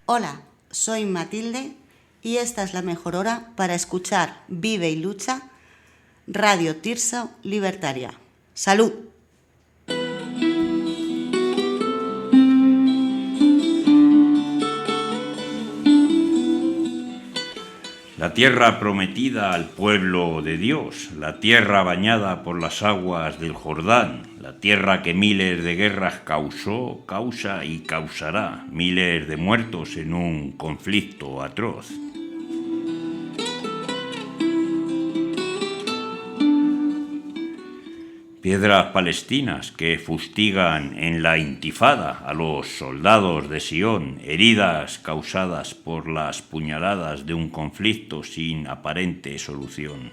Hola, soy Matilde y esta es la mejor hora para escuchar Vive y Lucha, Radio Tirso Libertaria. ¡Salud! La tierra prometida al pueblo de Dios, la tierra bañada por las aguas del Jordán, la tierra que miles de guerras causó, causa y causará miles de muertos en un conflicto atroz. Piedras palestinas que fustigan en la intifada a los soldados de Sion, heridas causadas por las puñaladas de un conflicto sin aparente solución.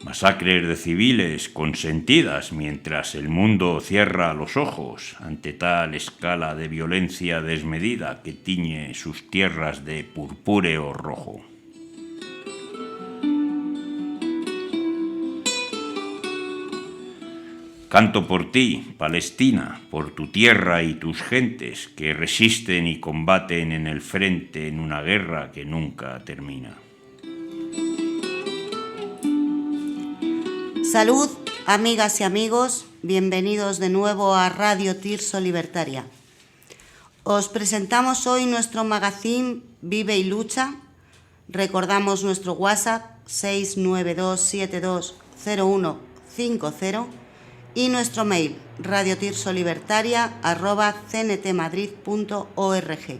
Masacres de civiles consentidas mientras el mundo cierra los ojos ante tal escala de violencia desmedida que tiñe sus tierras de purpúreo rojo. Canto por ti, Palestina, por tu tierra y tus gentes que resisten y combaten en el frente en una guerra que nunca termina. Salud, amigas y amigos, bienvenidos de nuevo a Radio Tirso Libertaria. Os presentamos hoy nuestro magazine Vive y Lucha. Recordamos nuestro WhatsApp 692720150 y nuestro mail radiotirsolibertaria@cntmadrid.org.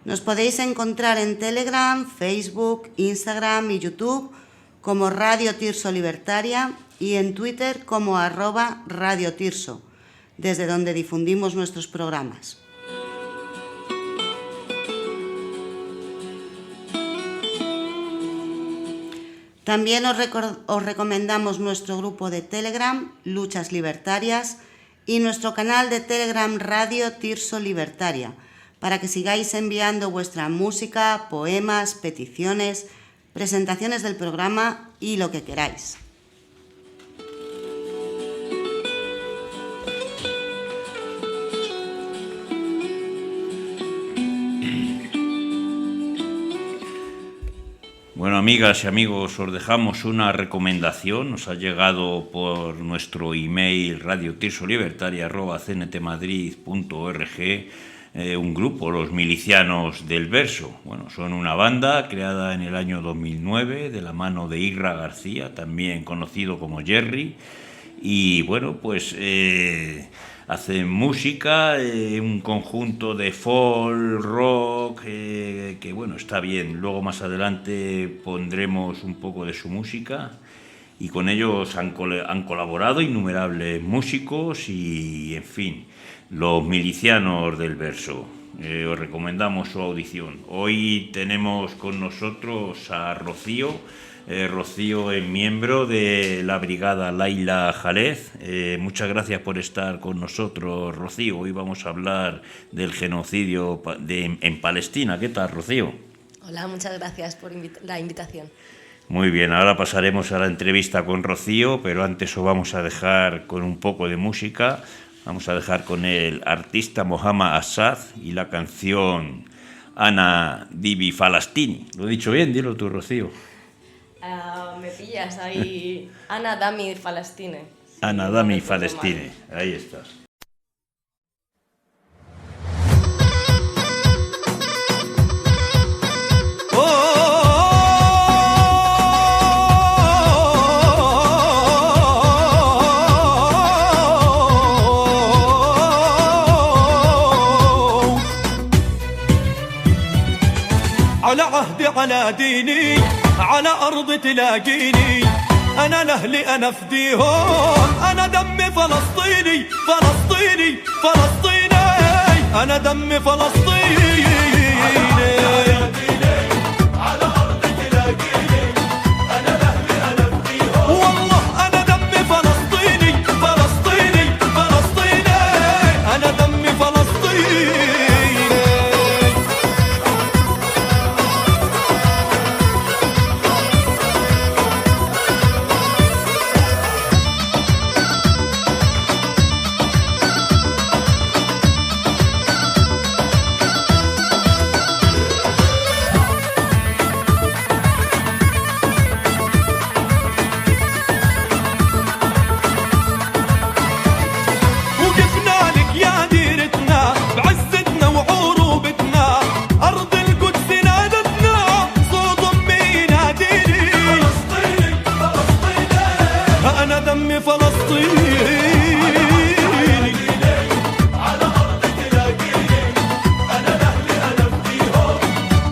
Nos podéis encontrar en Telegram, Facebook, Instagram y YouTube como Radio Tirso Libertaria y en Twitter como @Radio Tirso, desde donde difundimos nuestros programas. También os recomendamos nuestro grupo de Telegram, Luchas Libertarias, y nuestro canal de Telegram Radio Tirso Libertaria, para que sigáis enviando vuestra música, poemas, peticiones, presentaciones del programa y lo que queráis. Bueno, amigas y amigos, os dejamos una recomendación. Nos ha llegado por nuestro email radiotirsolibertaria@cntmadrid.org un grupo, los Milicianos del Verso. Bueno, son una banda creada en el año 2009 de la mano de Irra García, también conocido como Jerry. Y bueno, pues hacen música, un conjunto de folk, rock, que bueno, está bien. Luego más adelante pondremos un poco de su música y con ellos han colaborado innumerables músicos y, en fin, los Milicianos del Verso. Os recomendamos su audición. Hoy tenemos con nosotros a Rocío. Rocío es miembro de la brigada Laila Jalez. Muchas gracias por estar con nosotros, Rocío. Hoy vamos a hablar del genocidio en Palestina. ¿Qué tal, Rocío? Hola, muchas gracias por la invitación. Muy bien, ahora pasaremos a la entrevista con Rocío, pero antes os vamos a dejar con un poco de música. Vamos a dejar con el artista Mohammad Assad y la canción Ana Dibi Falastini. ¿Lo he dicho bien? Dilo tú, Rocío. Me pillas ahí. Ana Dami Falastine. Sí, Ana Dami Falastine. Ahí estás. على عهدي على ديني على أرض تلاقيني أنا لأهلي أنا فديهم أنا دمي فلسطيني فلسطيني فلسطيني أنا دمي فلسطيني على أرض تلاقيني أنا لأهلي أنا فديهم والله أنا دمي فلسطيني فلسطيني فلسطيني أنا دمي فلسطيني فلسطيني على أرض تلاقيني أنا لأهلي أنا فديهم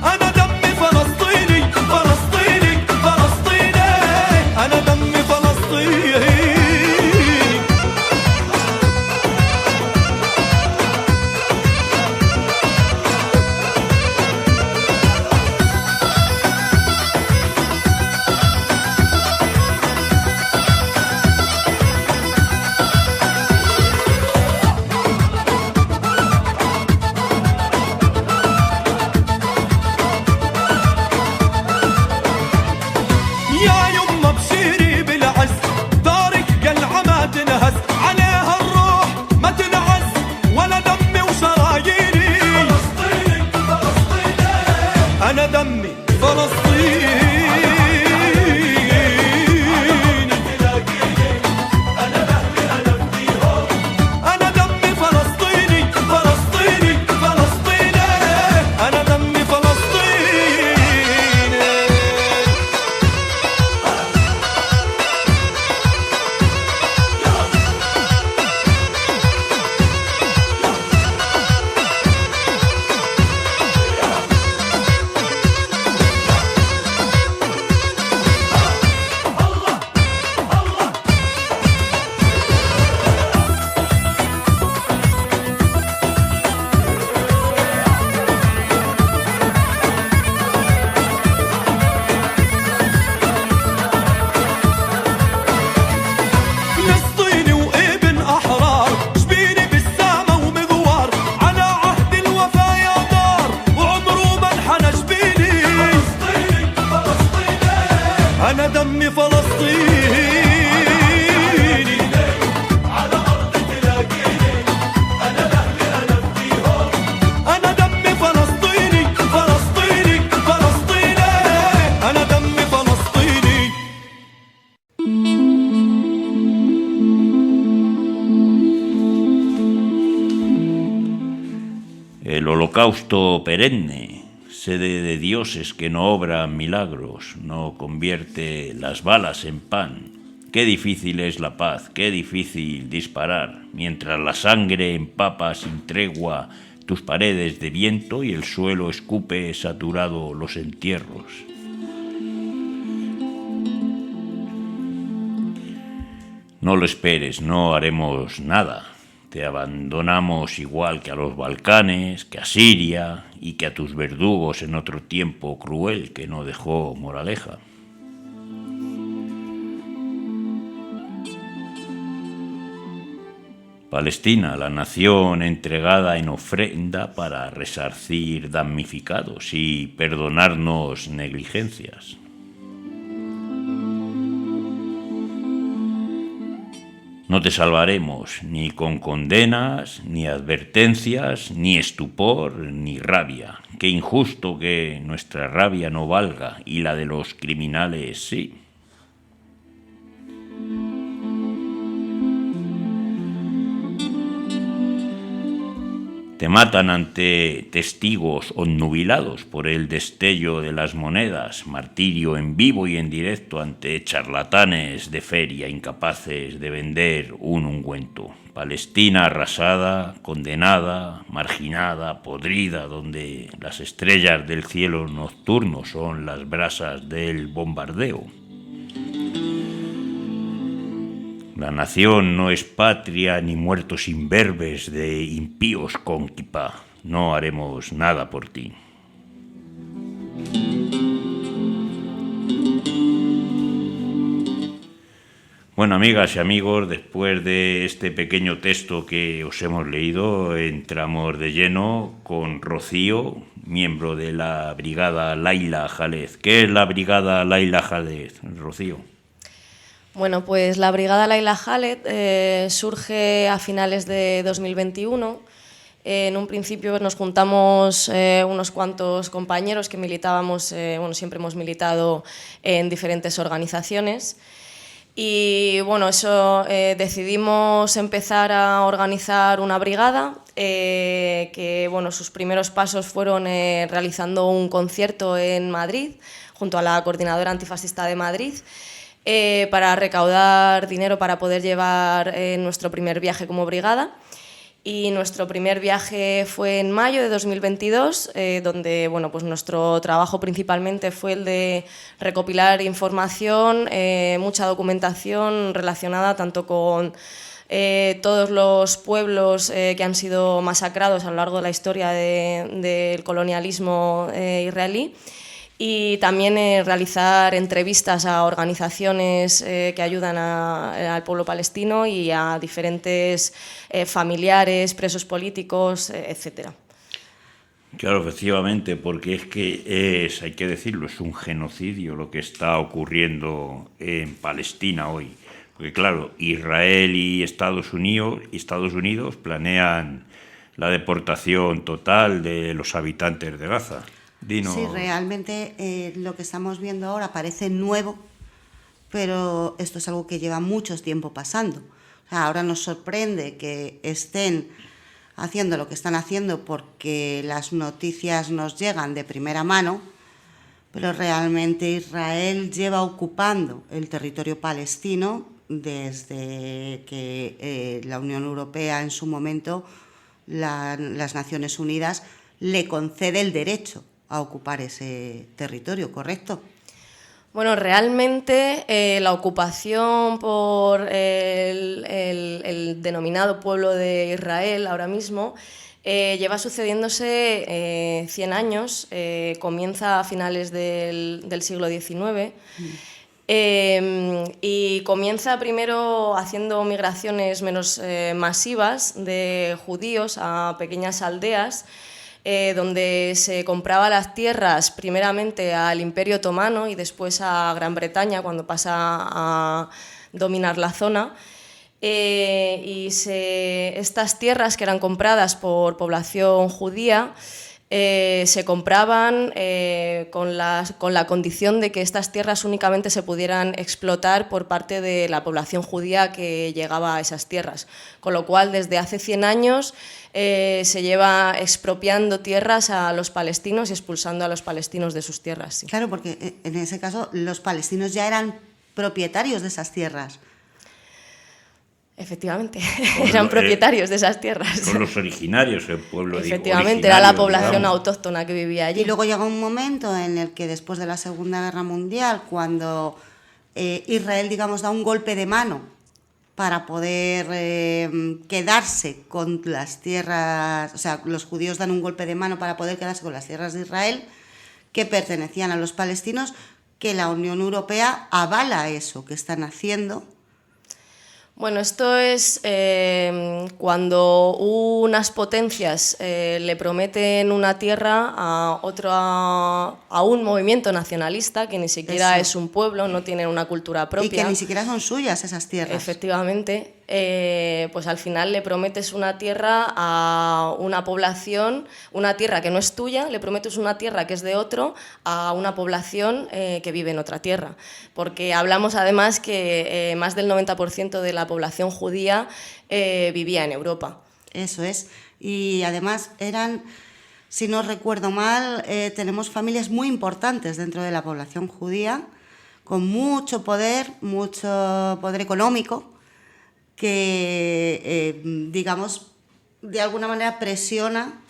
أنا دمي فلسطيني فلسطيني فلسطيني أنا دمي فلسطيني يا يما بشيري بالعز دارك قلعة ما تنهز عليها الروح ما تنعز ولا دمي وشراييني فلسطيني فلسطيني أنا دمي فلسطيني تلاقيني أنا لأهلي أنا فديهم أنا دمي فلسطيني فلسطيني فلسطيني أنا دمي فلسطيني فلسطيني وابن أحرار شبيني بالسامة ومغوار على عهد الوفا يا دار وعمره ما انحنى جبيني فلسطيني فلسطيني أنا دمي فلسطيني على أرض تلاقيني أنا لأهلي أنا فديهم أنا دمي فلسطيني فلسطيني فلسطيني أنا دمي فلسطيني El holocausto perenne, sede de dioses que no obran milagros, no convierte las balas en pan. Qué difícil es la paz, qué difícil disparar, mientras la sangre empapa sin tregua tus paredes de viento y el suelo escupe saturado los entierros. No lo esperes, no haremos nada. Te abandonamos igual que a los Balcanes, que a Siria y que a tus verdugos en otro tiempo cruel que no dejó moraleja. Palestina, la nación entregada en ofrenda para resarcir damnificados y perdonarnos negligencias. No te salvaremos ni con condenas, ni advertencias, ni estupor, ni rabia. Qué injusto que nuestra rabia no valga y la de los criminales sí. Te matan ante testigos obnubilados por el destello de las monedas, martirio en vivo y en directo ante charlatanes de feria incapaces de vender un ungüento. Palestina arrasada, condenada, marginada, podrida, donde las estrellas del cielo nocturno son las brasas del bombardeo. La nación no es patria ni muertos imberbes de impíos con kipá. No haremos nada por ti. Bueno, amigas y amigos, después de este pequeño texto que os hemos leído, entramos de lleno con Rocío, miembro de la Brigada Laila Jalez. ¿Qué es la Brigada Laila Jalez, Rocío? Bueno, pues la Brigada Laila Jalez surge a finales de 2021. En un principio nos juntamos unos cuantos compañeros que militábamos, siempre hemos militado en diferentes organizaciones. Y bueno, decidimos empezar a organizar una brigada que sus primeros pasos fueron realizando un concierto en Madrid junto a la Coordinadora Antifascista de Madrid. para recaudar dinero para poder llevar nuestro primer viaje como brigada. Y nuestro primer viaje fue en mayo de 2022, donde bueno, pues nuestro trabajo principalmente fue el de recopilar información, mucha documentación relacionada tanto con todos los pueblos que han sido masacrados a lo largo de la historia del colonialismo israelí, y también realizar entrevistas a organizaciones que ayudan al pueblo palestino y a diferentes familiares, presos políticos, etcétera. Claro, efectivamente, porque es que hay que decirlo, es un genocidio lo que está ocurriendo en Palestina hoy. Porque claro, Israel y Estados Unidos planean la deportación total de los habitantes de Gaza. Dinos. Sí, realmente lo que estamos viendo ahora parece nuevo, pero esto es algo que lleva mucho tiempo pasando. O sea, ahora nos sorprende que estén haciendo lo que están haciendo porque las noticias nos llegan de primera mano, pero realmente Israel lleva ocupando el territorio palestino desde que la Unión Europea en su momento, las Naciones Unidas, le concede el derecho a ocupar ese territorio, ¿correcto? Bueno, realmente la ocupación por el denominado pueblo de Israel ahora mismo lleva sucediéndose 100 años, comienza a finales del siglo XIX. Y comienza primero haciendo migraciones menos masivas de judíos a pequeñas aldeas, donde se compraba las tierras primeramente al Imperio Otomano y después a Gran Bretaña cuando pasa a dominar la zona. Estas tierras que eran compradas por población judía se compraban con la condición de que estas tierras únicamente se pudieran explotar por parte de la población judía que llegaba a esas tierras. Con lo cual, desde hace 100 años se lleva expropiando tierras a los palestinos y expulsando a los palestinos de sus tierras. Sí. Claro, porque en ese caso los palestinos ya eran propietarios de esas tierras. Efectivamente, eran propietarios de esas tierras. Son los originarios, el pueblo. Efectivamente, era la población autóctona que vivía allí. Y luego llegó un momento en el que después de la Segunda Guerra Mundial, cuando Israel, digamos, da un golpe de mano para poder quedarse con las tierras, o sea, los judíos dan un golpe de mano para poder quedarse con las tierras de Israel, que pertenecían a los palestinos, que la Unión Europea avala eso que están haciendo. Bueno, esto es cuando unas potencias le prometen una tierra a un movimiento nacionalista que ni siquiera es un pueblo, no tienen una cultura propia. Y que ni siquiera son suyas esas tierras. Efectivamente, pues al final le prometes una tierra a una población, una tierra que no es tuya, le prometes una tierra que es de otro a una población que vive en otra tierra. Porque hablamos además que más del 90% de la población judía vivía en Europa. Eso es. Y además eran, si no recuerdo mal, tenemos familias muy importantes dentro de la población judía, con mucho poder económico, que, digamos, de alguna manera presiona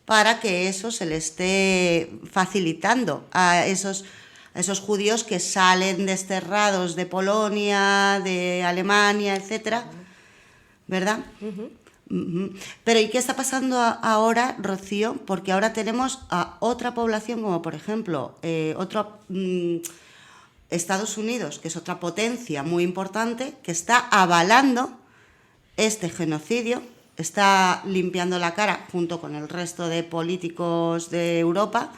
para que eso se le esté facilitando a esos judíos que salen desterrados de Polonia, de Alemania, etcétera, ¿verdad? Pero ¿y qué está pasando ahora, Rocío? Porque ahora tenemos a otra población, como por ejemplo Estados Unidos, que es otra potencia muy importante, que está avalando este genocidio, está limpiando la cara junto con el resto de políticos de Europa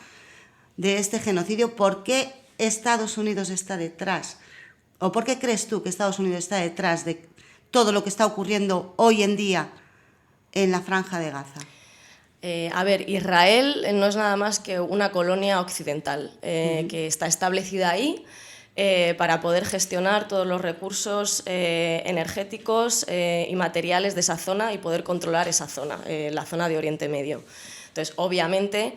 de este genocidio. ¿Por qué Estados Unidos está detrás? ¿O por qué crees tú que Estados Unidos está detrás de todo lo que está ocurriendo hoy en día en la Franja de Gaza? A ver, Israel no es nada más que una colonia occidental que está establecida ahí para poder gestionar todos los recursos energéticos y materiales de esa zona y poder controlar esa zona, la zona de Oriente Medio. Entonces, obviamente,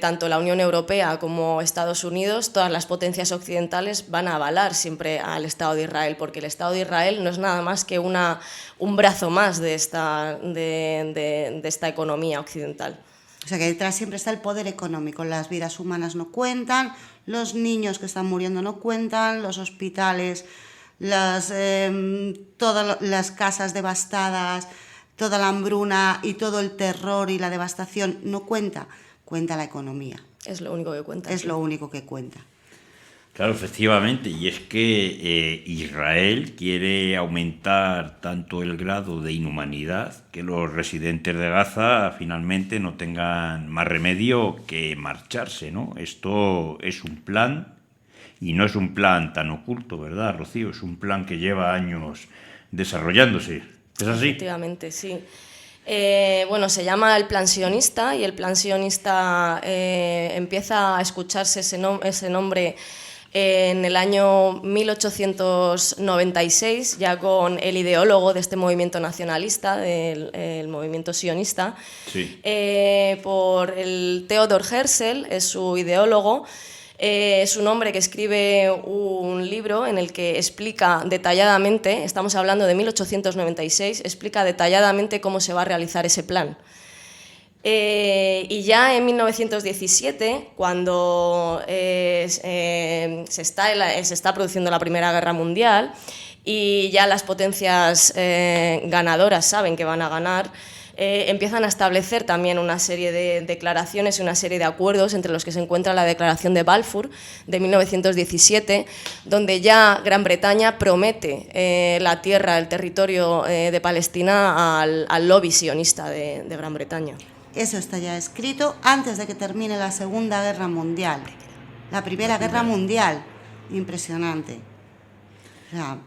tanto la Unión Europea como Estados Unidos, todas las potencias occidentales van a avalar siempre al Estado de Israel, porque el Estado de Israel no es nada más que un brazo más de esta economía occidental. O sea que detrás siempre está el poder económico. Las vidas humanas no cuentan, los niños que están muriendo no cuentan, los hospitales, todas las casas devastadas, toda la hambruna y todo el terror y la devastación no cuenta. Cuenta la economía. Es lo único que cuenta. Es lo único que cuenta. Claro, efectivamente, y es que Israel quiere aumentar tanto el grado de inhumanidad que los residentes de Gaza finalmente no tengan más remedio que marcharse, ¿no? Esto es un plan, y no es un plan tan oculto, ¿verdad, Rocío? Es un plan que lleva años desarrollándose. ¿Es así? Efectivamente, sí. Bueno, se llama el plan sionista, y el plan sionista empieza a escucharse ese nombre en el año 1896, ya con el ideólogo de este movimiento nacionalista, el movimiento sionista, Sí. por el Theodor Herzl, es su ideólogo. Es un hombre que escribe un libro en el que explica detalladamente, estamos hablando de 1896, explica detalladamente cómo se va a realizar ese plan. Y ya en 1917, cuando se está produciendo la Primera Guerra Mundial y ya las potencias ganadoras saben que van a ganar, empiezan a establecer también una serie de declaraciones y una serie de acuerdos, entre los que se encuentra la Declaración de Balfour de 1917, donde ya Gran Bretaña promete la tierra, el territorio de Palestina al lobby sionista de Gran Bretaña. Eso está ya escrito antes de que termine la Segunda Guerra Mundial. La Primera Guerra Mundial. Impresionante. O sea,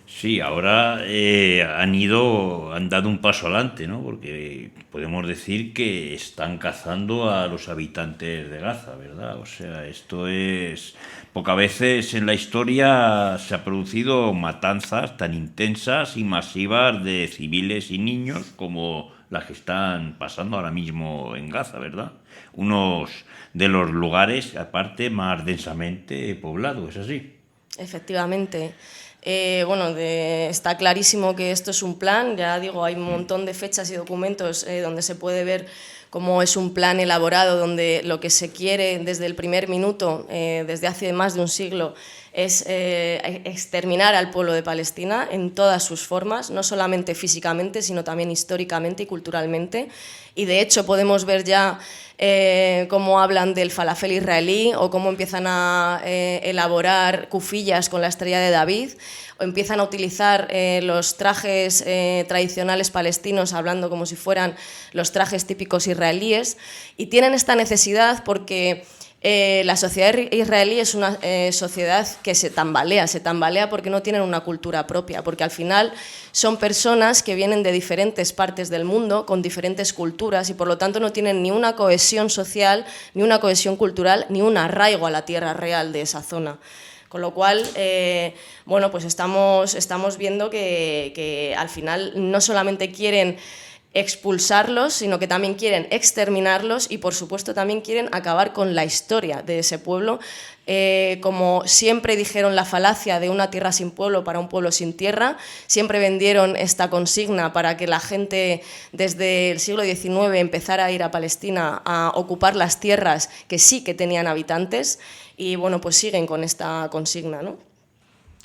Sí, ahora han dado un paso adelante, ¿no? Porque podemos decir que están cazando a los habitantes de Gaza, ¿verdad? O sea, esto es... Pocas veces en la historia se ha producido matanzas tan intensas y masivas de civiles y niños como las que están pasando ahora mismo en Gaza, ¿verdad? Unos de los lugares, aparte, más densamente poblados, ¿es así? Efectivamente. Bueno, está clarísimo que esto es un plan, ya digo, hay un montón de fechas y documentos donde se puede ver cómo es un plan elaborado, donde lo que se quiere desde el primer minuto, desde hace más de un siglo, es exterminar al pueblo de Palestina en todas sus formas, no solamente físicamente, sino también históricamente y culturalmente. Y de hecho podemos ver ya cómo hablan del falafel israelí, o cómo empiezan a elaborar kufiyas con la estrella de David, o empiezan a utilizar los trajes tradicionales palestinos, hablando como si fueran los trajes típicos israelíes, y tienen esta necesidad porque la sociedad israelí es una sociedad que se tambalea porque no tienen una cultura propia, porque al final son personas que vienen de diferentes partes del mundo, con diferentes culturas, y por lo tanto no tienen ni una cohesión social, ni una cohesión cultural, ni un arraigo a la tierra real de esa zona. Con lo cual, bueno, pues estamos viendo que al final no solamente quieren expulsarlos, sino que también quieren exterminarlos, y por supuesto también quieren acabar con la historia de ese pueblo. Como siempre dijeron la falacia de una tierra sin pueblo para un pueblo sin tierra, siempre vendieron esta consigna para que la gente desde el siglo XIX empezara a ir a Palestina a ocupar las tierras que sí que tenían habitantes, y bueno, pues siguen con esta consigna, ¿no?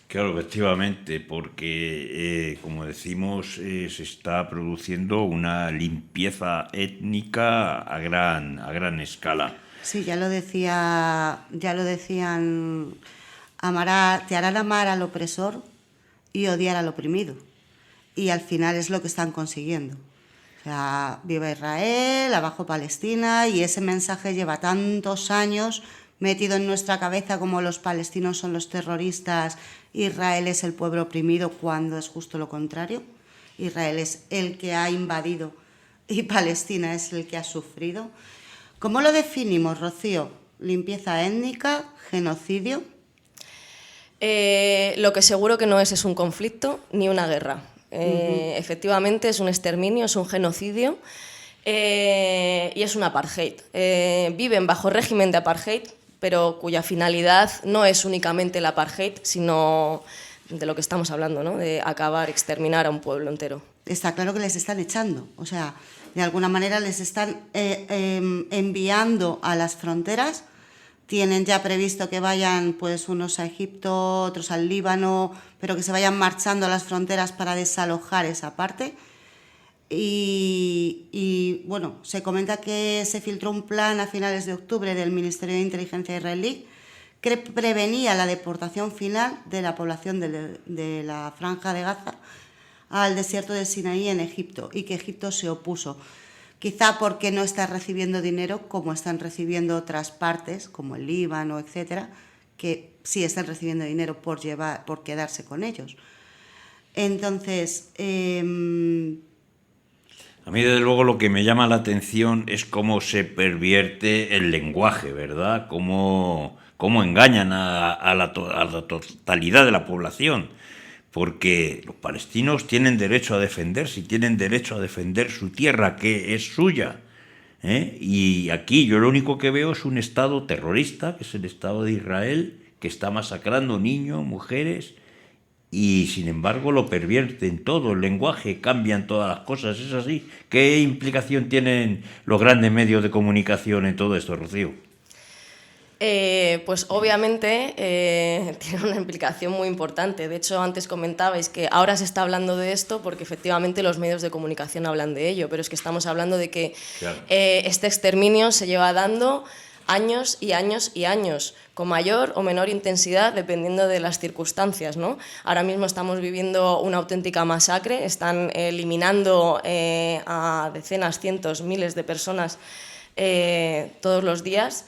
Claro, efectivamente, porque, como decimos, se está produciendo una limpieza étnica a gran escala. sí, ya lo decían, te harán amar al opresor y odiar al oprimido. Y al final es lo que están consiguiendo. O sea, viva Israel, abajo Palestina, y ese mensaje lleva tantos años metido en nuestra cabeza como los palestinos son los terroristas, Israel es el pueblo oprimido, cuando es justo lo contrario. Israel es el que ha invadido y Palestina es el que ha sufrido. ¿Cómo lo definimos, Rocío? ¿Limpieza étnica? ¿Genocidio? Lo que seguro que no es un conflicto ni una guerra. Efectivamente es un exterminio, es un genocidio. y es un apartheid. Viven bajo régimen de apartheid, pero cuya finalidad no es únicamente el apartheid, sino de lo que estamos hablando, ¿no? De acabar, exterminar a un pueblo entero. Está claro que les están echando, o sea, de alguna manera les están enviando a las fronteras. Tienen ya previsto que vayan pues unos a Egipto, otros al Líbano, pero que se vayan marchando a las fronteras para desalojar esa parte. Y bueno, se comenta que se filtró un plan a finales de octubre del Ministerio de Inteligencia israelí que prevenía la deportación final de la población de la Franja de Gaza al desierto de Sinaí en Egipto, y que Egipto se opuso. Quizá porque no está recibiendo dinero como están recibiendo otras partes, como el Líbano, etcétera, que sí están recibiendo dinero por quedarse con ellos. Entonces, a mí, desde luego, lo que me llama la atención es cómo se pervierte el lenguaje, ¿verdad? Cómo engañan a la totalidad de la población. Porque los palestinos tienen derecho a defenderse y tienen derecho a defender su tierra, que es suya. Y aquí yo lo único que veo es un Estado terrorista, que es el Estado de Israel, que está masacrando niños, mujeres, y sin embargo lo pervierten todo, el lenguaje, cambian todas las cosas, es así. ¿Qué implicación tienen los grandes medios de comunicación en todo esto, Rocío? Pues obviamente tiene una implicación muy importante. De hecho, antes comentabais que ahora se está hablando de esto porque efectivamente los medios de comunicación hablan de ello, pero es que estamos hablando de que claro, este exterminio se lleva dando años y años y años, con mayor o menor intensidad dependiendo de las circunstancias, ¿no? Ahora mismo estamos viviendo una auténtica masacre, están eliminando a decenas, cientos, miles de personas todos los días.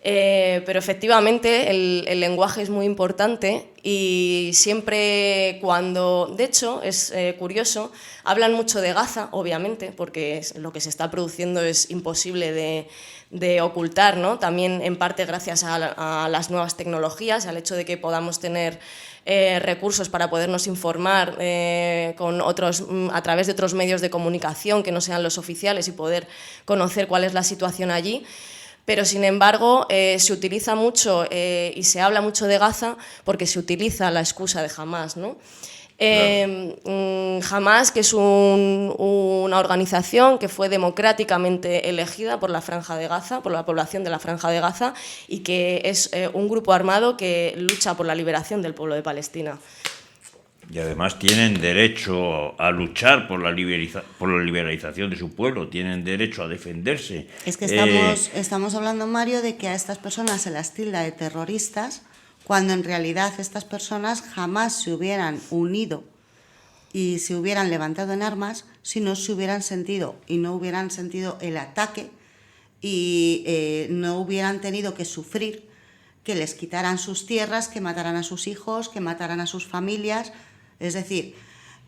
Pero efectivamente el lenguaje es muy importante y siempre cuando, de hecho, es curioso, hablan mucho de Gaza, obviamente, porque lo que se está produciendo es imposible de ocultar, ¿no? También en parte gracias a las nuevas tecnologías, al hecho de que podamos tener recursos para podernos informar a través de otros medios de comunicación que no sean los oficiales y poder conocer cuál es la situación allí. Pero, sin embargo, se utiliza mucho y se habla mucho de Gaza porque se utiliza la excusa de Hamás, ¿no? Hamás, que es una organización que fue democráticamente elegida por la Franja de Gaza, por la población de la Franja de Gaza, y que es un grupo armado que lucha por la liberación del pueblo de Palestina. Y además tienen derecho a luchar por la liberalización de su pueblo, tienen derecho a defenderse. Es que estamos hablando, Mario, de que a estas personas se las tilda de terroristas, cuando en realidad estas personas jamás se hubieran unido y se hubieran levantado en armas si no se hubieran sentido y no hubieran sentido el ataque y no hubieran tenido que sufrir que les quitaran sus tierras, que mataran a sus hijos, que mataran a sus familias. Es decir,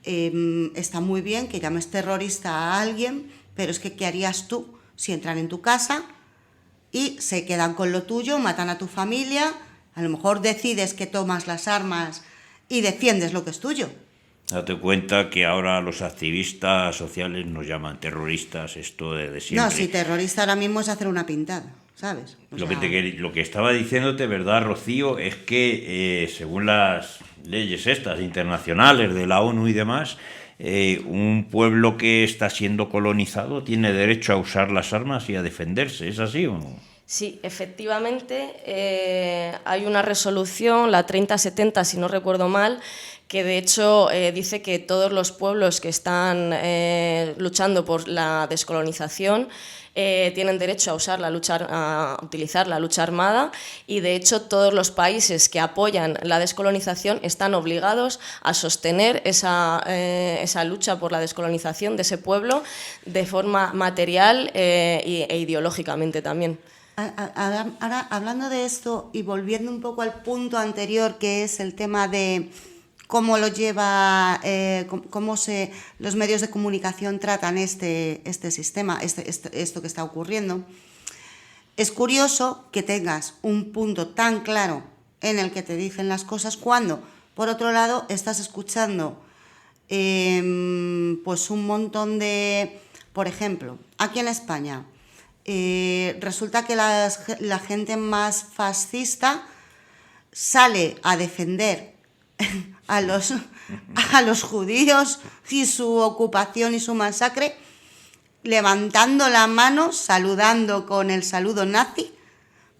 está muy bien que llames terrorista a alguien, pero es que ¿qué harías tú si entran en tu casa y se quedan con lo tuyo, matan a tu familia? A lo mejor decides que tomas las armas y defiendes lo que es tuyo. Date cuenta que ahora los activistas sociales nos llaman terroristas, esto de siempre. No, si terrorista ahora mismo es hacer una pintada, ¿sabes? Lo que estaba diciéndote, ¿verdad, Rocío? Es que según las leyes estas internacionales de la ONU y demás, un pueblo que está siendo colonizado tiene derecho a usar las armas y a defenderse. ¿Es así o no? Sí, efectivamente, hay una resolución, la 3070, si no recuerdo mal, que de hecho dice que todos los pueblos que están luchando por la descolonización tienen derecho a utilizar la lucha armada, y de hecho todos los países que apoyan la descolonización están obligados a sostener esa lucha por la descolonización de ese pueblo de forma material e ideológicamente también. Ahora, hablando de esto y volviendo un poco al punto anterior, que es el tema de cómo lo lleva, los medios de comunicación tratan este sistema, esto que está ocurriendo. Es curioso que tengas un punto tan claro en el que te dicen las cosas cuando, por otro lado, estás escuchando pues un montón de, por ejemplo, aquí en España, resulta que la gente más fascista sale a defender a los judíos y su ocupación y su masacre, levantando la mano, saludando con el saludo nazi,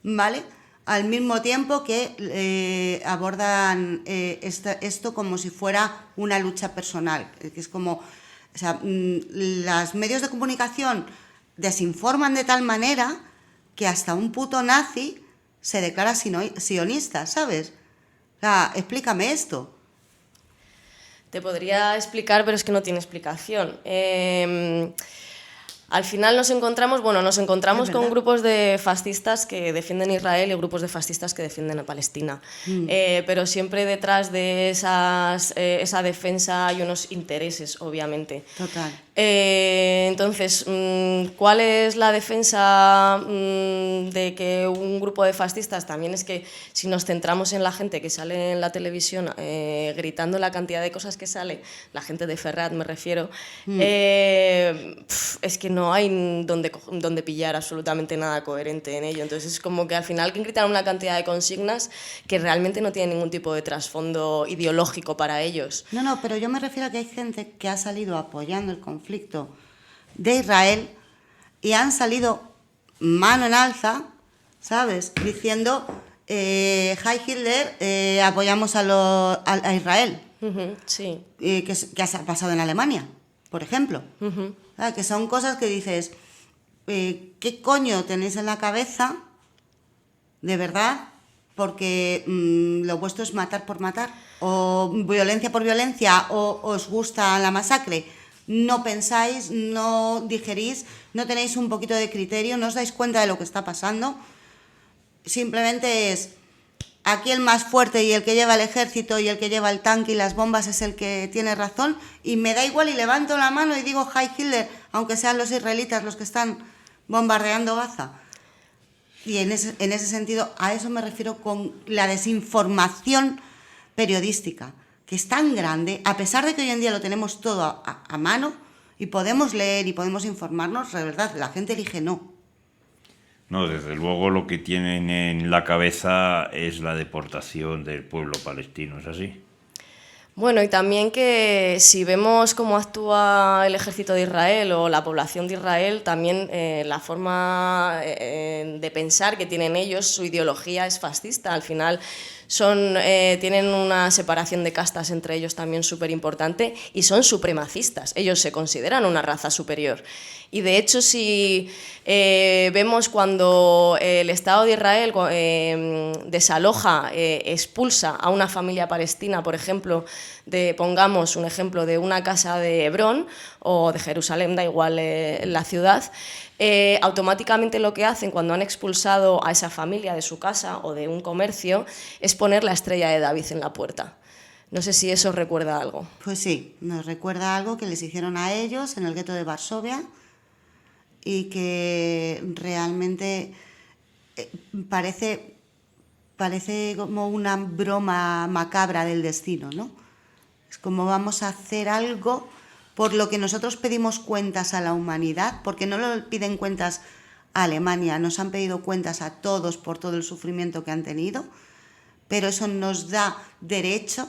¿vale? Al mismo tiempo que abordan esto como si fuera una lucha personal, que es como, o sea, los medios de comunicación desinforman de tal manera que hasta un puto nazi se declara sionista, ¿sabes? O sea, explícame esto. Te podría explicar, pero es que no tiene explicación. Al final nos encontramos con grupos de fascistas que defienden Israel y grupos de fascistas que defienden a Palestina. Pero siempre detrás de esa defensa hay unos intereses, obviamente. Total. Entonces, ¿cuál es la defensa de que un grupo de fascistas? También es que si nos centramos en la gente que sale en la televisión gritando la cantidad de cosas que sale, la gente de Ferrat me refiero, es que no hay donde pillar absolutamente nada coherente en ello. Entonces es como que al final que gritan una cantidad de consignas que realmente no tienen ningún tipo de trasfondo ideológico para ellos. No, pero yo me refiero a que hay gente que ha salido apoyando el conflicto de Israel y han salido mano en alza, ¿sabes? Diciendo, Heil Hitler, apoyamos a Israel. Sí. Que ha pasado en Alemania, por ejemplo. Que son cosas que dices, ¿qué coño tenéis en la cabeza? De verdad, porque lo vuestro es matar por matar, o violencia por violencia, o os gusta la masacre. No pensáis, no digerís, no tenéis un poquito de criterio, no os dais cuenta de lo que está pasando. Simplemente es, aquí el más fuerte y el que lleva el ejército y el que lleva el tanque y las bombas es el que tiene razón, y me da igual y levanto la mano y digo Heil Hitler, aunque sean los israelitas los que están bombardeando Gaza. Y en ese sentido, a eso me refiero con la desinformación periodística, que es tan grande, a pesar de que hoy en día lo tenemos todo a mano y podemos leer y podemos informarnos, de verdad, la gente elige no. No, desde luego lo que tienen en la cabeza es la deportación del pueblo palestino, ¿es así? Bueno, y también que si vemos cómo actúa el ejército de Israel o la población de Israel, también la forma de pensar que tienen ellos, su ideología es fascista. Al final tienen una separación de castas entre ellos también súper importante y son supremacistas. Ellos se consideran una raza superior. Y de hecho, si vemos cuando el Estado de Israel desaloja, expulsa a una familia palestina, por ejemplo, pongamos un ejemplo de una casa de Hebrón o de Jerusalén, da igual la ciudad, automáticamente lo que hacen cuando han expulsado a esa familia de su casa o de un comercio es poner la estrella de David en la puerta. No sé si eso os recuerda algo. Pues sí, nos recuerda algo que les hicieron a ellos en el gueto de Varsovia y que realmente parece como una broma macabra del destino, ¿no? Es como vamos a hacer algo por lo que nosotros pedimos cuentas a la humanidad, porque no lo piden cuentas a Alemania, nos han pedido cuentas a todos por todo el sufrimiento que han tenido, pero eso nos da derecho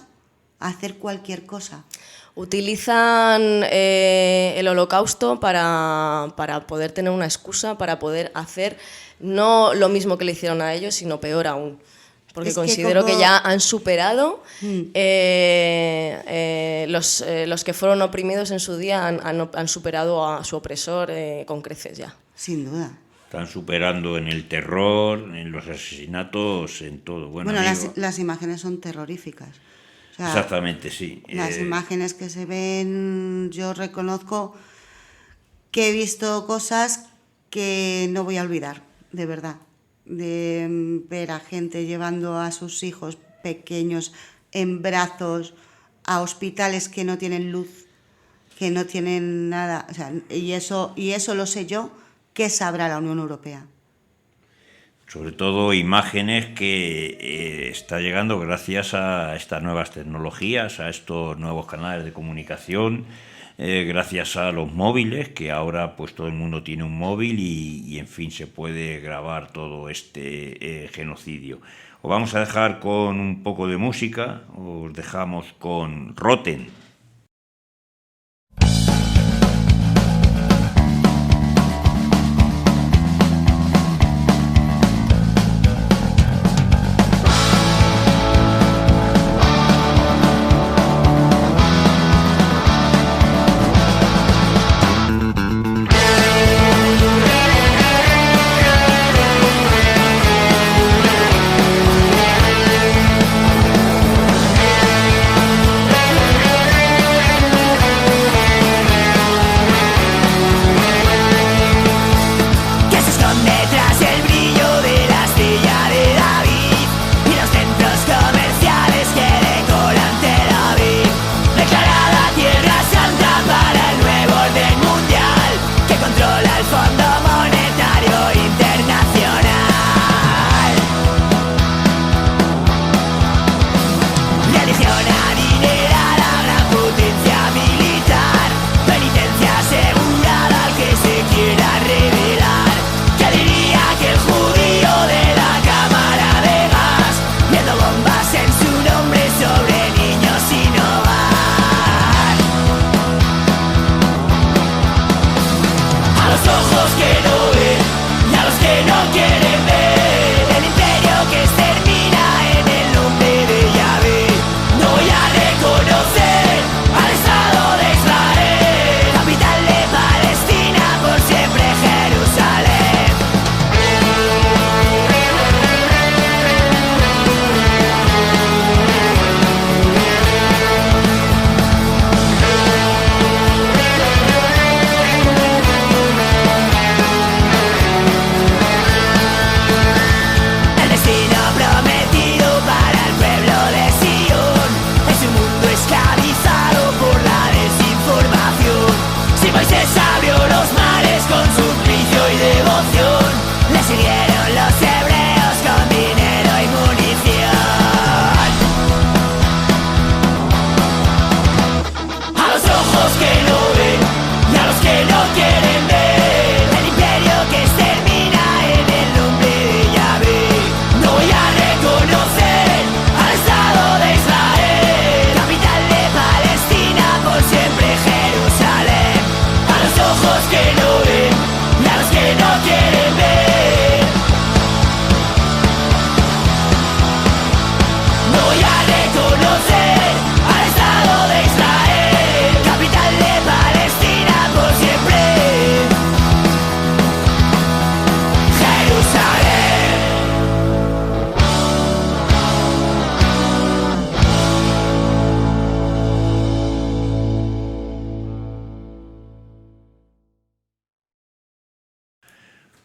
a hacer cualquier cosa. Utilizan el Holocausto para poder tener una excusa, para poder hacer no lo mismo que le hicieron a ellos, sino peor aún. Porque considero que ya han superado, los que fueron oprimidos en su día han superado a su opresor con creces ya. Sin duda. Están superando en el terror, en los asesinatos, en todo. Bueno, las imágenes son terroríficas. O sea, exactamente, sí. Las imágenes que se ven, yo reconozco que he visto cosas que no voy a olvidar, de verdad. De ver a gente llevando a sus hijos pequeños en brazos a hospitales que no tienen luz, que no tienen nada, o sea, y eso lo sé yo, ¿qué sabrá la Unión Europea? Sobre todo imágenes que está llegando gracias a estas nuevas tecnologías, a estos nuevos canales de comunicación, gracias a los móviles, que ahora pues todo el mundo tiene un móvil y en fin se puede grabar todo este genocidio. Os vamos a dejar con un poco de música, os dejamos con Roten.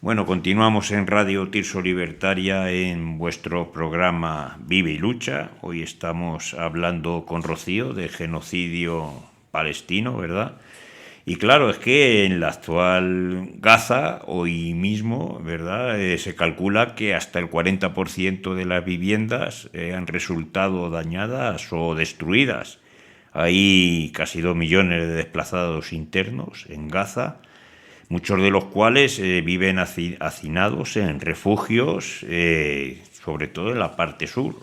Bueno, continuamos en Radio Tirso Libertaria en vuestro programa Vive y Lucha. Hoy estamos hablando con Rocío de genocidio palestino, ¿verdad? Y claro, es que en la actual Gaza, hoy mismo, ¿verdad? Se calcula que hasta el 40% de las viviendas han resultado dañadas o destruidas. Hay casi 2 millones de desplazados internos en Gaza, muchos de los cuales viven hacinados en refugios, sobre todo en la parte sur.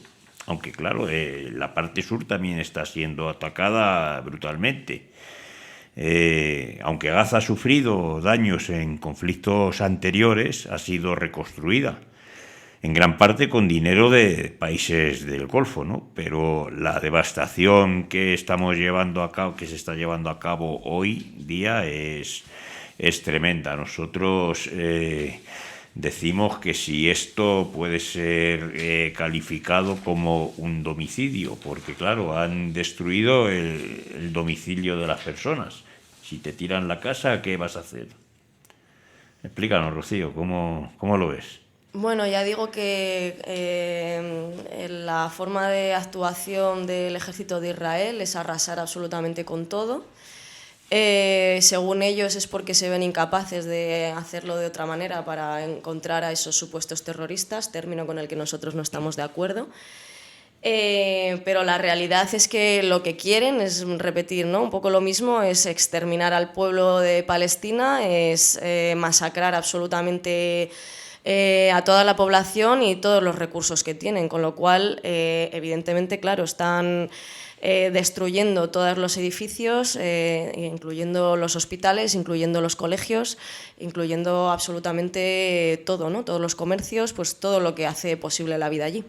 Aunque claro, la parte sur también está siendo atacada brutalmente. Aunque Gaza ha sufrido daños en conflictos anteriores, ha sido reconstruida, en gran parte con dinero de países del Golfo, ¿no? Pero la devastación que estamos llevando a cabo, que se está llevando a cabo hoy día es tremenda. Nosotros decimos que si esto puede ser calificado como un domicidio, porque claro, han destruido el domicilio de las personas. Si te tiran la casa, ¿qué vas a hacer? Explícanos, Rocío, ¿cómo lo ves? Bueno, ya digo que la forma de actuación del ejército de Israel es arrasar absolutamente con todo. Según ellos es porque se ven incapaces de hacerlo de otra manera para encontrar a esos supuestos terroristas, término con el que nosotros no estamos de acuerdo. Pero la realidad es que lo que quieren es repetir, ¿no? Un poco lo mismo, es exterminar al pueblo de Palestina, es masacrar absolutamente a toda la población y todos los recursos que tienen, con lo cual, evidentemente, claro, están destruyendo todos los edificios, incluyendo los hospitales, incluyendo los colegios, incluyendo absolutamente todo, ¿no? Todos los comercios, pues todo lo que hace posible la vida allí.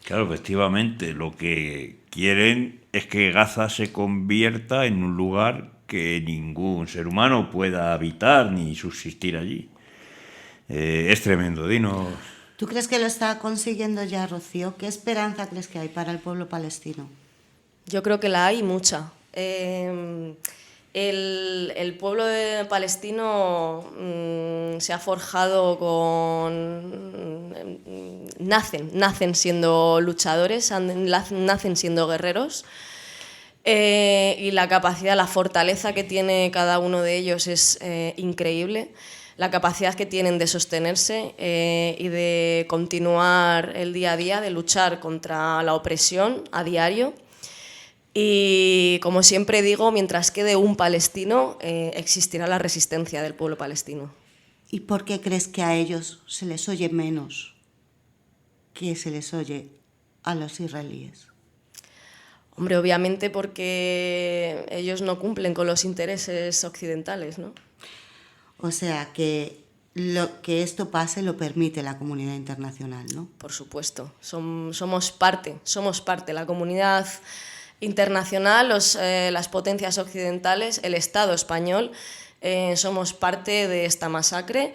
Claro, efectivamente, lo que quieren es que Gaza se convierta en un lugar que ningún ser humano pueda habitar ni subsistir allí. Es tremendo, dinos. ¿Tú crees que lo está consiguiendo ya, Rocío? ¿Qué esperanza crees que hay para el pueblo palestino? Yo creo que la hay mucha. El pueblo palestino se ha forjado nacen siendo luchadores, nacen siendo guerreros, y la capacidad, la fortaleza que tiene cada uno de ellos es increíble. La capacidad que tienen de sostenerse y de continuar el día a día, de luchar contra la opresión a diario. Y como siempre digo, mientras quede un palestino, existirá la resistencia del pueblo palestino. ¿Y por qué crees que a ellos se les oye menos que se les oye a los israelíes? Hombre, obviamente porque ellos no cumplen con los intereses occidentales, ¿no? O sea, que lo que esto pase lo permite la comunidad internacional, ¿no? Por supuesto, somos parte, la comunidad internacional, las potencias occidentales, el Estado español, somos parte de esta masacre,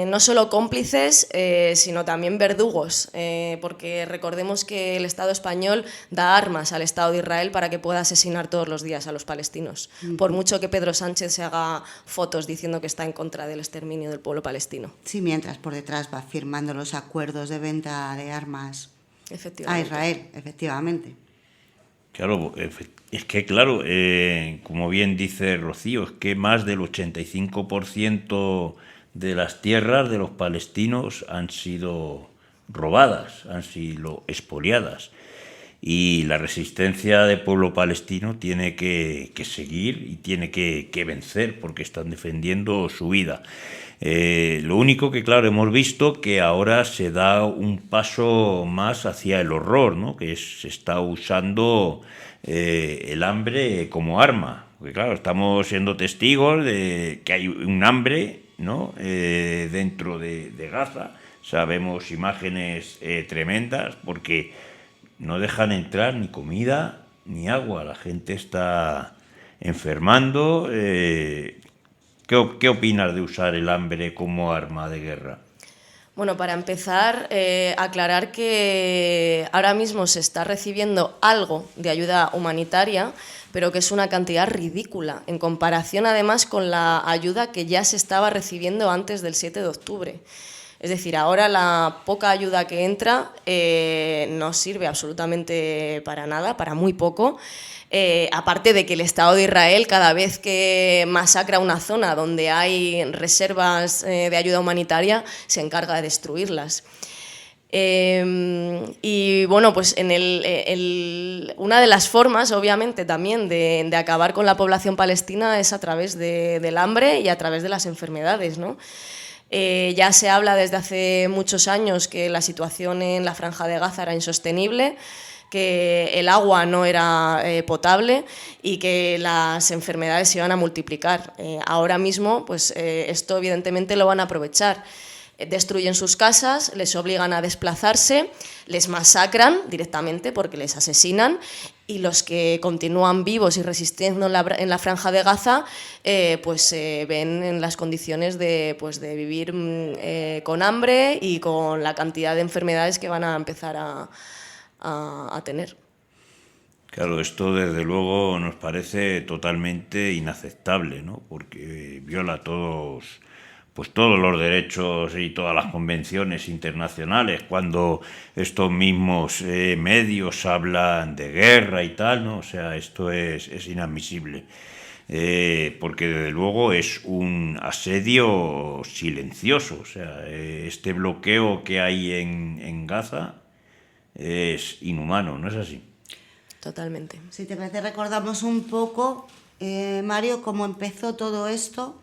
no solo cómplices, sino también verdugos, porque recordemos que el Estado español da armas al Estado de Israel para que pueda asesinar todos los días a los palestinos, por mucho que Pedro Sánchez se haga fotos diciendo que está en contra del exterminio del pueblo palestino. Sí, mientras por detrás va firmando los acuerdos de venta de armas a Israel, efectivamente. Claro, es que claro, como bien dice Rocío, es que más del 85% de las tierras de los palestinos han sido robadas, han sido expoliadas. Y la resistencia del pueblo palestino tiene que seguir y tiene que vencer porque están defendiendo su vida. Lo único que, claro, hemos visto que ahora se da un paso más hacia el horror, ¿no? Que se está usando el hambre como arma. Porque, claro, estamos siendo testigos de que hay un hambre, ¿no? Dentro de Gaza. Sabemos imágenes tremendas porque no dejan entrar ni comida ni agua. La gente está enfermando. ¿Qué opinas de usar el hambre como arma de guerra? Bueno, para empezar, aclarar que ahora mismo se está recibiendo algo de ayuda humanitaria, pero que es una cantidad ridícula, en comparación además con la ayuda que ya se estaba recibiendo antes del 7 de octubre. Es decir, ahora la poca ayuda que entra no sirve absolutamente para nada, para muy poco. Aparte de que el Estado de Israel, cada vez que masacra una zona donde hay reservas de ayuda humanitaria, se encarga de destruirlas. Y bueno, pues una de las formas, obviamente, también de acabar con la población palestina es a través del hambre y a través de las enfermedades, ¿no? Ya se habla desde hace muchos años que la situación en la Franja de Gaza era insostenible, que el agua no era potable y que las enfermedades se iban a multiplicar. Ahora mismo, pues esto evidentemente lo van a aprovechar. Destruyen sus casas, les obligan a desplazarse, les masacran directamente porque les asesinan, y los que continúan vivos y resistiendo en la Franja de Gaza pues se ven en las condiciones de vivir con hambre y con la cantidad de enfermedades que van a empezar a tener. Claro, esto desde luego nos parece totalmente inaceptable, ¿no? Porque viola todos los derechos y todas las convenciones internacionales. Cuando estos mismos medios hablan de guerra y tal, ¿no? O sea, esto es inadmisible. Porque desde luego es un asedio silencioso. O sea, este bloqueo que hay en Gaza es inhumano, ¿no es así? Totalmente. Si te parece, recordamos un poco, Mario, cómo empezó todo esto,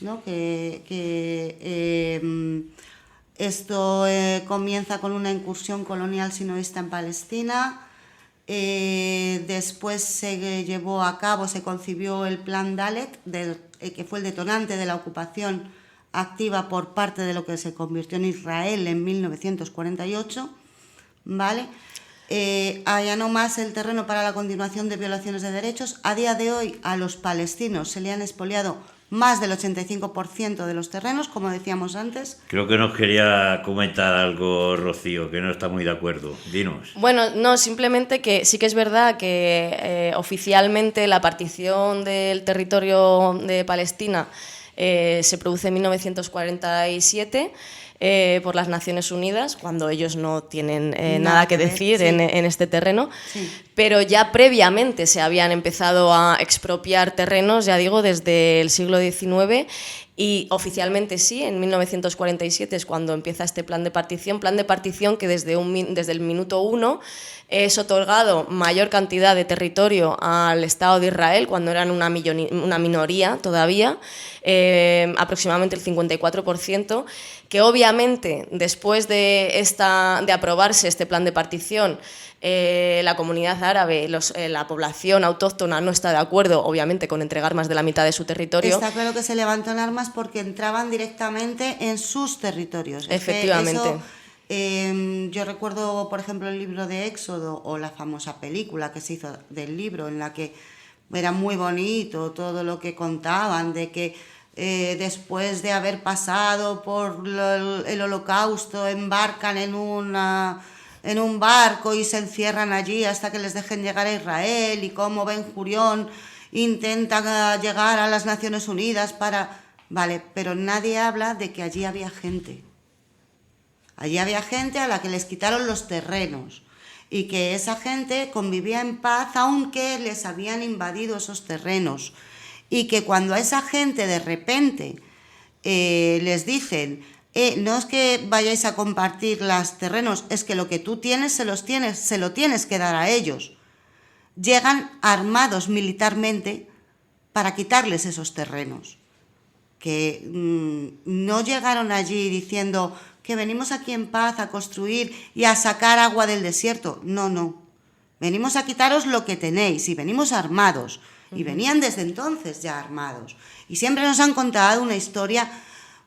¿no? Esto comienza con una incursión colonial sinoísta en Palestina. Después se llevó a cabo, se concibió el Plan Dalet, que fue el detonante de la ocupación activa por parte de lo que se convirtió en Israel en 1948, ¿vale? Allanó más el terreno para la continuación de violaciones de derechos. A día de hoy a los palestinos se le han expoliado más del 85% de los terrenos, como decíamos antes. Creo que nos quería comentar algo, Rocío, que no está muy de acuerdo. Dinos. Bueno, no, simplemente que sí que es verdad que oficialmente la partición del territorio de Palestina se produce en 1947 por las Naciones Unidas, cuando ellos no tienen nada que decir sí. en este terreno, Sí. pero ya previamente se habían empezado a expropiar terrenos, ya digo, desde el siglo XIX, y oficialmente sí, en 1947 es cuando empieza este plan de partición que desde el minuto 1 es otorgado mayor cantidad de territorio al Estado de Israel, cuando eran una minoría todavía, aproximadamente el 54%, que obviamente después de aprobarse este plan de partición, la comunidad árabe, la población autóctona no está de acuerdo, obviamente, con entregar más de la mitad de su territorio. Está claro que se levantó en armas porque entraban directamente en sus territorios. Efectivamente. Yo recuerdo, por ejemplo, el libro de Éxodo o la famosa película que se hizo del libro, en la que era muy bonito todo lo que contaban, de que después de haber pasado por el Holocausto embarcan en un barco y se encierran allí hasta que les dejen llegar a Israel, y cómo Ben Gurión intenta llegar a las Naciones Unidas para... Vale, pero nadie habla de que allí había gente. Allí había gente a la que les quitaron los terrenos y que esa gente convivía en paz aunque les habían invadido esos terrenos, y que cuando a esa gente de repente les dicen no es que vayáis a compartir los terrenos, es que lo que tú tienes se lo tienes que dar a ellos, llegan armados militarmente para quitarles esos terrenos, que no llegaron allí diciendo que venimos aquí en paz a construir y a sacar agua del desierto. No. Venimos a quitaros lo que tenéis, y venimos armados. Y venían desde entonces ya armados. Y siempre nos han contado una historia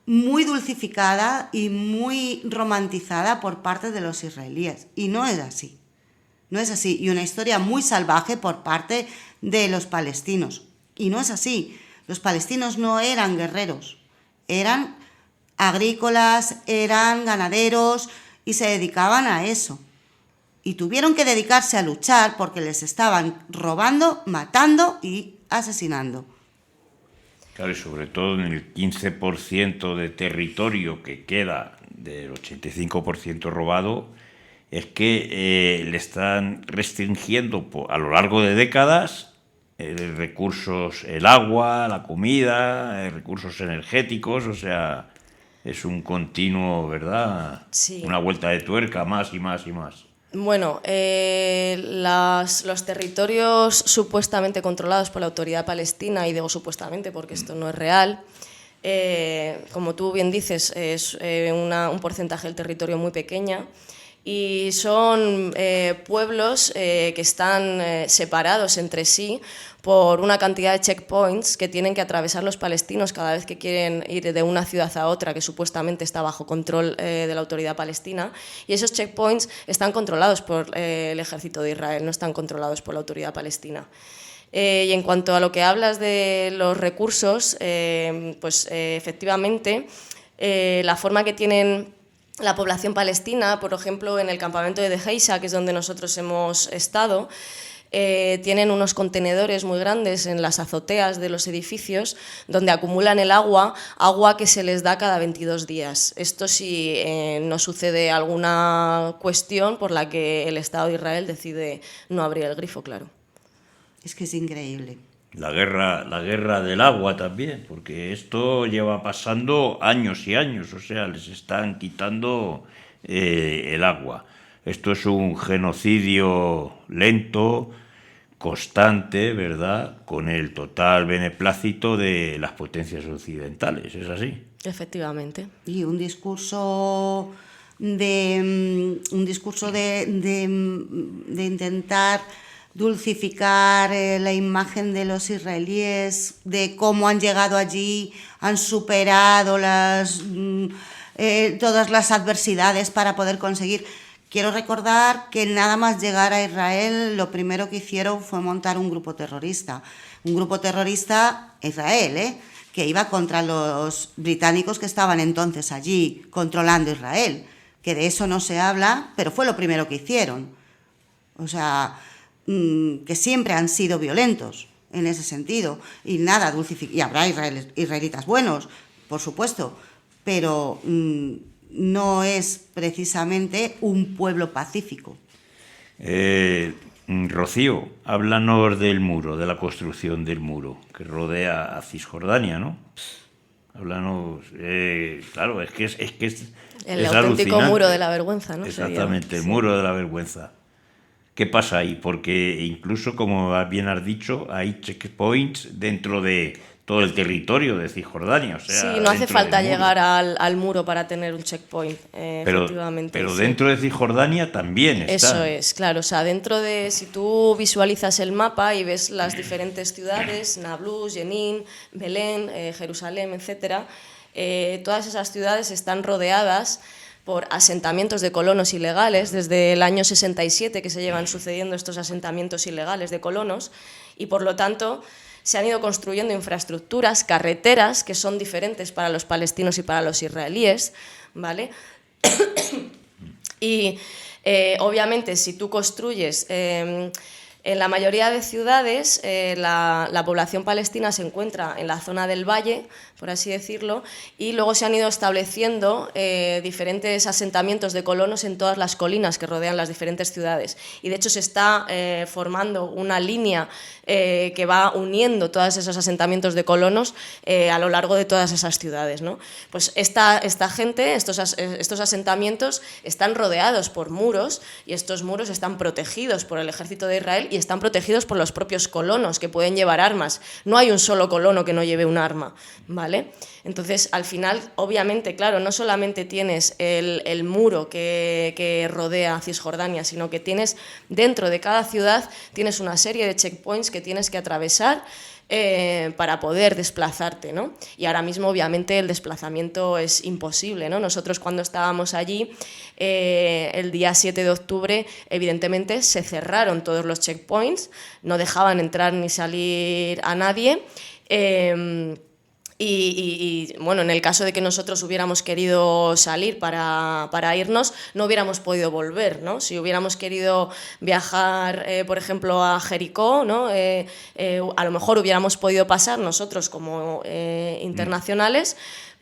muy dulcificada y muy romantizada por parte de los israelíes. Y no es así. No es así. Y una historia muy salvaje por parte de los palestinos. Y no es así. Los palestinos no eran guerreros. Eran agrícolas, eran ganaderos y se dedicaban a eso. Y tuvieron que dedicarse a luchar porque les estaban robando, matando y asesinando. Claro, y sobre todo en el 15% de territorio que queda del 85% robado, es que le están restringiendo a lo largo de décadas recursos, el agua, la comida, recursos energéticos, o sea, es un continuo, ¿verdad? Sí. Una vuelta de tuerca, más y más y más. Bueno, los territorios supuestamente controlados por la Autoridad Palestina, y digo supuestamente porque esto no es real, como tú bien dices, es un porcentaje del territorio muy pequeña, y son pueblos que están separados entre sí por una cantidad de checkpoints que tienen que atravesar los palestinos cada vez que quieren ir de una ciudad a otra que supuestamente está bajo control de la Autoridad Palestina, y esos checkpoints están controlados por el ejército de Israel, no están controlados por la Autoridad Palestina. Y en cuanto a lo que hablas de los recursos, efectivamente, la forma que tienen la población palestina, por ejemplo, en el campamento de Dheisa, que es donde nosotros hemos estado, tienen unos contenedores muy grandes en las azoteas de los edificios donde acumulan el agua que se les da cada 22 días. Esto si no sucede alguna cuestión por la que el Estado de Israel decide no abrir el grifo, claro. Es que es increíble. La guerra del agua también, porque esto lleva pasando años y años, o sea, les están quitando el agua. Esto es un genocidio lento, constante, ¿verdad?, con el total beneplácito de las potencias occidentales, ¿es así? Efectivamente. Y un discurso de intentar dulcificar la imagen de los israelíes, de cómo han llegado allí, han superado todas las adversidades para poder conseguir. Quiero recordar que nada más llegar a Israel, lo primero que hicieron fue montar un grupo terrorista. Un grupo terrorista Israel, que iba contra los británicos que estaban entonces allí controlando Israel. Que de eso no se habla, pero fue lo primero que hicieron. O sea, que siempre han sido violentos en ese sentido. Y nada, y habrá israelitas buenos, por supuesto, pero no es precisamente un pueblo pacífico. Rocío, háblanos del muro, de la construcción del muro que rodea a Cisjordania, ¿no? Háblanos, claro, es que es El es auténtico alucinante. muro de la vergüenza, ¿no? Exactamente, Sería, el sí. muro de la vergüenza. ¿Qué pasa ahí? Porque incluso, como bien has dicho, hay checkpoints dentro de todo el territorio de Cisjordania. O sea, Sí, no hace dentro falta del muro. llegar al muro para tener un checkpoint, efectivamente. Pero sí. dentro de Cisjordania también está. Eso es, claro. O sea, dentro de, si tú visualizas el mapa y ves las diferentes ciudades, Nablus, Jenin, Belén, Jerusalén, etcétera, todas esas ciudades están rodeadas por asentamientos de colonos ilegales, desde el año 67 que se llevan sucediendo estos asentamientos ilegales de colonos, y por lo tanto se han ido construyendo infraestructuras, carreteras, que son diferentes para los palestinos y para los israelíes, ¿vale? Y obviamente si tú construyes... en la mayoría de ciudades la población palestina se encuentra en la zona del valle, por así decirlo, y luego se han ido estableciendo diferentes asentamientos de colonos en todas las colinas que rodean las diferentes ciudades. Y de hecho se está formando una línea que va uniendo todos esos asentamientos de colonos a lo largo de todas esas ciudades, ¿no? Pues esta gente, estos asentamientos están rodeados por muros, y estos muros están protegidos por el ejército de Israel y están protegidos por los propios colonos, que pueden llevar armas. No hay un solo colono que no lleve un arma, ¿vale? Entonces, al final, obviamente, claro, no solamente tienes el muro que rodea Cisjordania, sino que tienes dentro de cada ciudad tienes una serie de checkpoints que tienes que atravesar para poder desplazarte, ¿no? Y ahora mismo, obviamente, el desplazamiento es imposible, ¿no? Nosotros, cuando estábamos allí, el día 7 de octubre, evidentemente, se cerraron todos los checkpoints, no dejaban entrar ni salir a nadie. Y bueno, en el caso de que nosotros hubiéramos querido salir para irnos, no hubiéramos podido volver, ¿no? Si hubiéramos querido viajar, por ejemplo, a Jericó, ¿no? A lo mejor hubiéramos podido pasar nosotros como internacionales,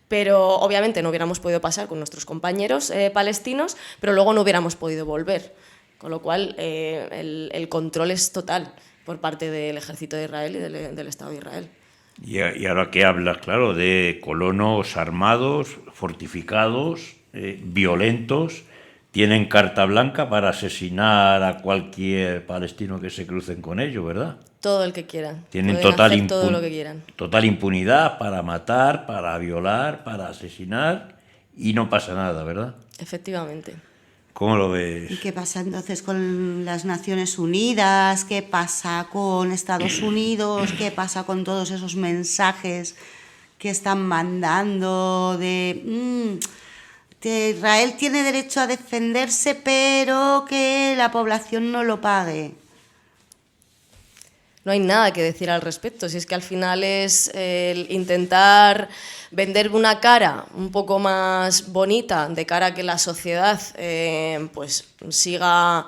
pero obviamente no hubiéramos podido pasar con nuestros compañeros palestinos, pero luego no hubiéramos podido volver. Con lo cual, el control es total por parte del ejército de Israel y del Estado de Israel. Y ahora que hablas, claro, de colonos armados, fortificados, violentos, tienen carta blanca para asesinar a cualquier palestino que se crucen con ellos, ¿verdad? Todo el que quieran. Tienen Pueden hacer todo lo que quieran. total impunidad para matar, para violar, para asesinar, y no pasa nada, ¿verdad? Efectivamente. ¿Cómo lo ves? ¿Y qué pasa entonces con las Naciones Unidas? ¿Qué pasa con Estados Unidos? ¿Qué pasa con todos esos mensajes que están mandando de que Israel tiene derecho a defenderse, pero que la población no lo pague? No hay nada que decir al respecto, si es que al final es el intentar vender una cara un poco más bonita, de cara a que la sociedad pues siga,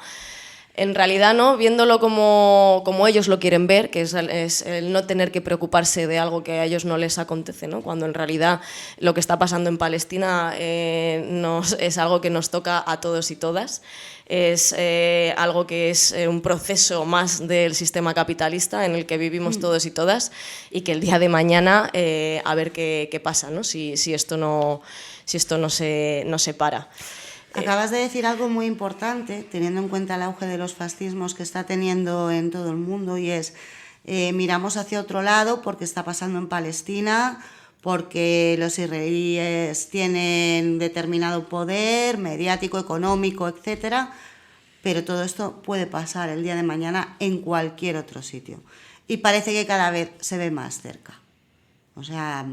en realidad, ¿no?, viéndolo como ellos lo quieren ver, que es el no tener que preocuparse de algo que a ellos no les acontece, ¿no? Cuando en realidad lo que está pasando en Palestina es algo que nos toca a todos y todas. Es algo que es un proceso más del sistema capitalista en el que vivimos todos y todas, y que el día de mañana a ver qué pasa, ¿no? Si esto no se para. Acabas de decir algo muy importante, teniendo en cuenta el auge de los fascismos que está teniendo en todo el mundo, y es, miramos hacia otro lado porque está pasando en Palestina, porque los israelíes tienen determinado poder mediático, económico, etcétera, pero todo esto puede pasar el día de mañana en cualquier otro sitio. Y parece que cada vez se ve más cerca. O sea...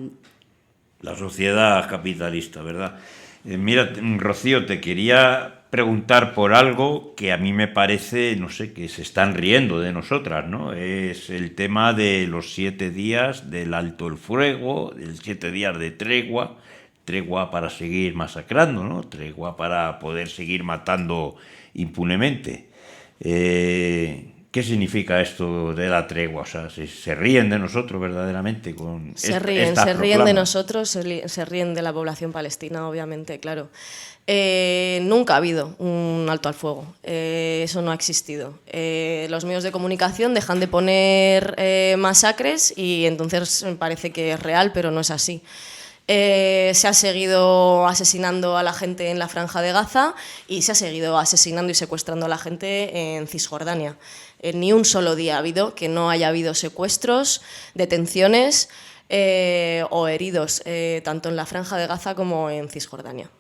La sociedad capitalista, ¿verdad? Mira, Rocío, te quería preguntar por algo que a mí me parece, no sé, que se están riendo de nosotras, ¿no? Es el tema de los 7 días del alto el fuego, del 7 días de tregua, tregua para seguir masacrando, ¿no? Tregua para poder seguir matando impunemente. ¿Qué significa esto de la tregua? O sea, ¿se ríen de nosotros verdaderamente con se ríen de nosotros, se ríen de la población palestina, obviamente, claro. Nunca ha habido un alto al fuego, eso no ha existido. Los medios de comunicación dejan de poner masacres y entonces parece que es real, pero no es así. Se ha seguido asesinando a la gente en la Franja de Gaza y se ha seguido asesinando y secuestrando a la gente en Cisjordania. Ni un solo día ha habido que no haya habido secuestros, detenciones o heridos, tanto en la Franja de Gaza como en Cisjordania.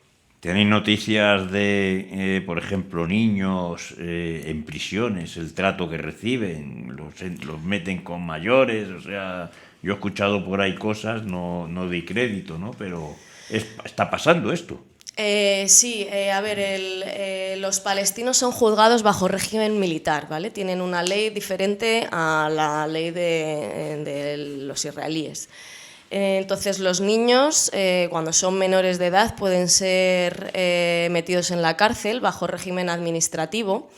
¿Tenéis noticias de, por ejemplo, niños en prisiones, el trato que reciben, los meten con mayores? O sea, yo he escuchado por ahí cosas, no doy crédito, ¿no? Pero está pasando esto. Sí, a ver, los palestinos son juzgados bajo régimen militar, ¿vale? Tienen una ley diferente a la ley de los israelíes. Entonces los niños, cuando son menores de edad, pueden ser metidos en la cárcel bajo régimen administrativo,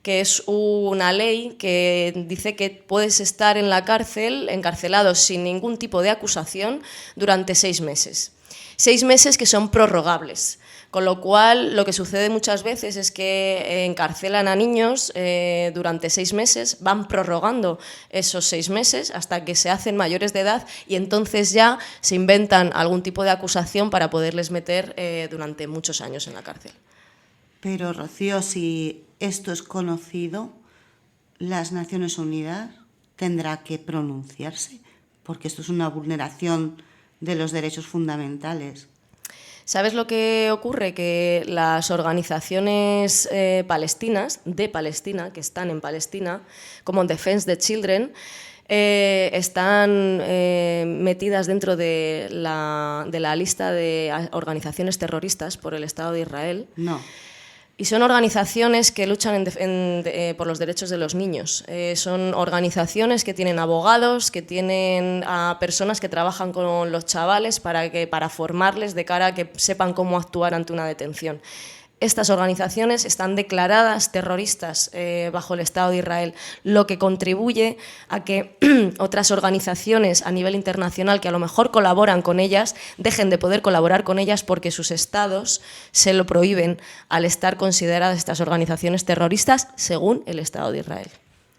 que es una ley que dice que puedes estar en la cárcel, encarcelado sin ningún tipo de acusación, durante 6 meses. 6 meses que son prorrogables. Con lo cual, lo que sucede muchas veces es que encarcelan a niños durante 6 meses, van prorrogando esos 6 meses hasta que se hacen mayores de edad y entonces ya se inventan algún tipo de acusación para poderles meter durante muchos años en la cárcel. Pero, Rocío, si esto es conocido, las Naciones Unidas tendrá que pronunciarse, porque esto es una vulneración de los derechos fundamentales. ¿Sabes lo que ocurre? Que las organizaciones palestinas, de Palestina, que están en Palestina, como Defense the Children, están metidas dentro de la lista de organizaciones terroristas por el Estado de Israel. No. Y son organizaciones que luchan por los derechos de los niños. Son organizaciones que tienen abogados, que tienen a personas que trabajan con los chavales para formarles de cara a que sepan cómo actuar ante una detención. Estas organizaciones están declaradas terroristas bajo el Estado de Israel, lo que contribuye a que otras organizaciones a nivel internacional que a lo mejor colaboran con ellas dejen de poder colaborar con ellas porque sus estados se lo prohíben al estar consideradas estas organizaciones terroristas según el Estado de Israel.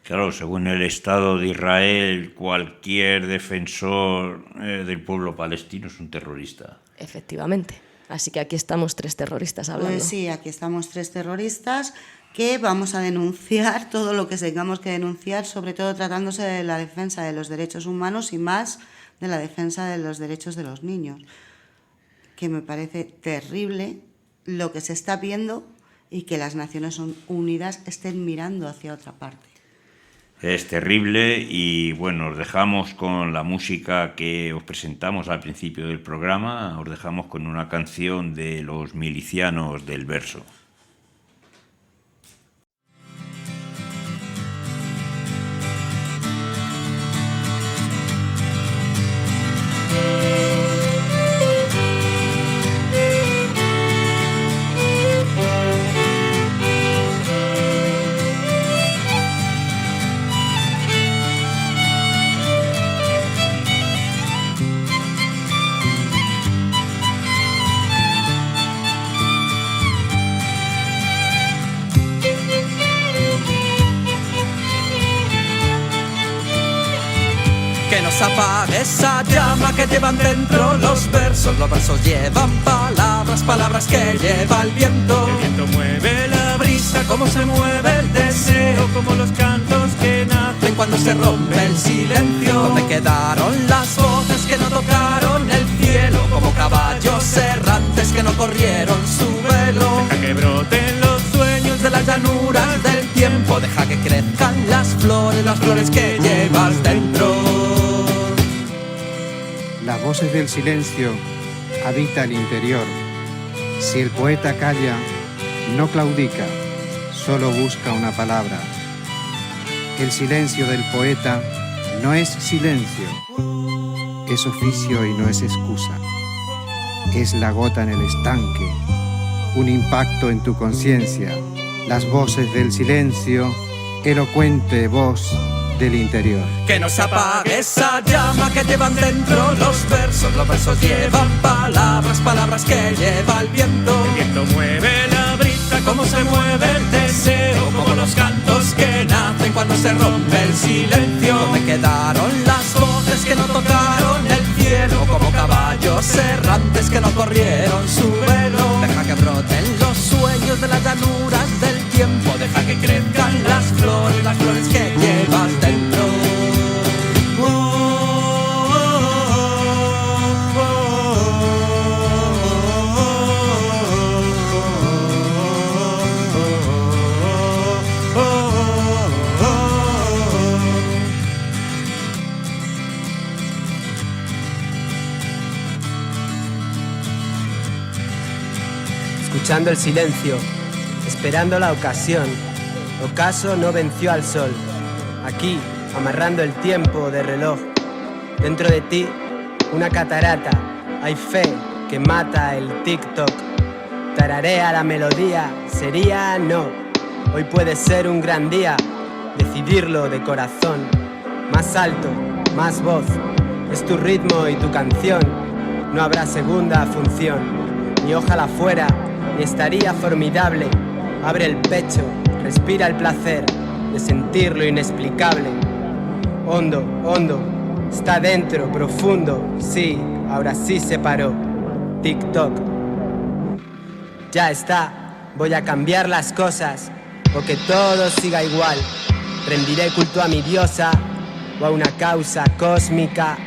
Claro, según el Estado de Israel, cualquier defensor del pueblo palestino es un terrorista. Efectivamente. Así que aquí estamos 3 terroristas hablando. Pues sí, aquí estamos 3 terroristas que vamos a denunciar todo lo que tengamos que denunciar, sobre todo tratándose de la defensa de los derechos humanos y más de la defensa de los derechos de los niños, que me parece terrible lo que se está viendo y que las Naciones Unidas estén mirando hacia otra parte. Es terrible y bueno, os dejamos con la música que os presentamos al principio del programa, os dejamos con una canción de los milicianos del verso. se apague esa llama que llevan dentro los versos llevan palabras, palabras que lleva el viento. El viento mueve la brisa, como se mueve el deseo, como los cantos que nacen Cuando se rompe el silencio, donde quedaron las voces que no tocaron el cielo, como caballos errantes que no corrieron su velo. Deja que broten los sueños De las llanuras del tiempo, deja que crezcan las flores que llevas dentro. Las voces del silencio habitan el interior. Si el poeta calla, no claudica, solo busca una palabra. El silencio del poeta no es silencio, es oficio y no es excusa. Es la gota en el estanque, un impacto en tu conciencia. Las voces del silencio, elocuente voz del interior. Que no se apague esa llama que llevan dentro los versos llevan palabras, palabras que lleva el viento. El viento mueve la brisa, como se mueve el deseo, como los cantos que nacen Cuando se rompe el silencio, donde quedaron las voces que no tocaron el cielo, como caballos errantes que no corrieron su velo. Deja que broten los sueños de las llanuras del tiempo, deja que crezcan las flores que llevas dentro. Escuchando el silencio, esperando la ocasión. Ocaso no venció al sol. Aquí, amarrando el tiempo de reloj. Dentro de ti, una catarata. Hay fe que mata el TikTok. Tararea la melodía, sería no. Hoy puede ser un gran día, decidirlo de corazón. Más alto, más voz. Es tu ritmo y tu canción. No habrá segunda función. Ni ojalá fuera, ni estaría formidable. Abre el pecho, respira el placer de sentir lo inexplicable. Hondo, hondo, está dentro, profundo. Sí, ahora sí se paró. TikTok. Ya está, voy a cambiar las cosas, o que todo siga igual. Rendiré culto a mi diosa o a una causa cósmica,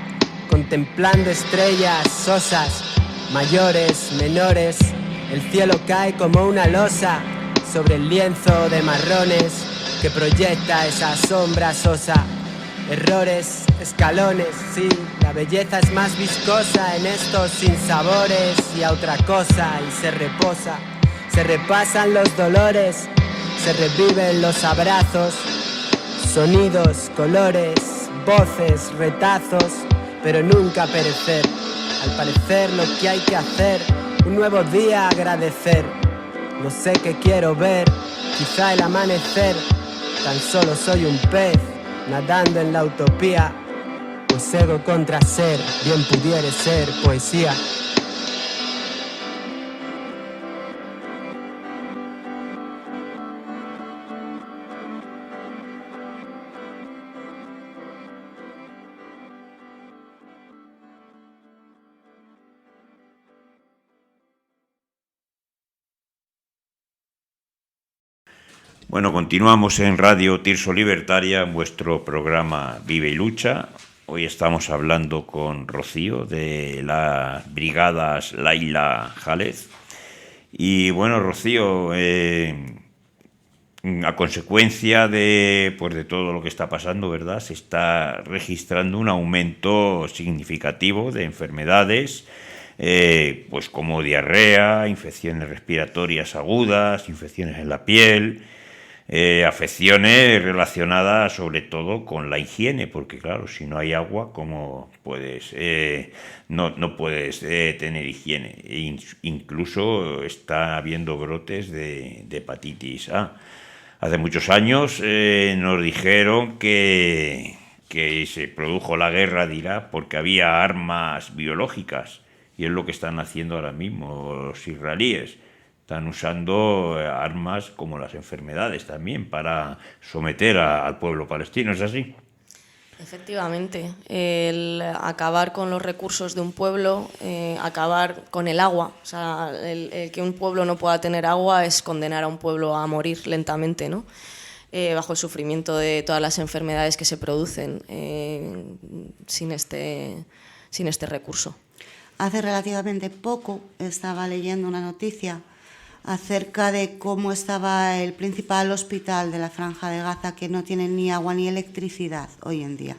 contemplando estrellas sosas, mayores, menores. El cielo cae como una losa sobre el lienzo de marrones que proyecta esa sombra sosa. Errores, escalones, sí, la belleza es más viscosa en estos sinsabores y a otra cosa y se reposa. Se repasan los dolores, se reviven los abrazos, sonidos, colores, voces, retazos, pero nunca perecer. Al parecer lo que hay que hacer, un nuevo día agradecer. No sé qué quiero ver, quizá el amanecer. Tan solo soy un pez nadando en la utopía, pues ego contra ser, bien pudiere ser poesía. Bueno, continuamos en Radio Tirso Libertaria, en vuestro programa Vive y Lucha. Hoy estamos hablando con Rocío de las brigadas Laila Jález. Y bueno, Rocío, a consecuencia de todo lo que está pasando, ¿verdad? Se está registrando un aumento significativo de enfermedades, pues como diarrea, infecciones respiratorias agudas, infecciones en la piel. Afecciones relacionadas sobre todo con la higiene, porque claro, si no hay agua, ¿cómo puedes? No puedes tener higiene. Incluso está habiendo brotes de hepatitis A. Hace muchos años nos dijeron que se produjo la guerra de Irak porque había armas biológicas, y es lo que están haciendo ahora mismo los israelíes. Están usando armas como las enfermedades también para someter al pueblo palestino, ¿es así? Efectivamente, el acabar con los recursos de un pueblo, acabar con el agua. O sea, el que un pueblo no pueda tener agua es condenar a un pueblo a morir lentamente, ¿no? Bajo el sufrimiento de todas las enfermedades que se producen sin este recurso. Hace relativamente poco estaba leyendo una noticia acerca de cómo estaba el principal hospital de la Franja de Gaza, que no tiene ni agua ni electricidad hoy en día.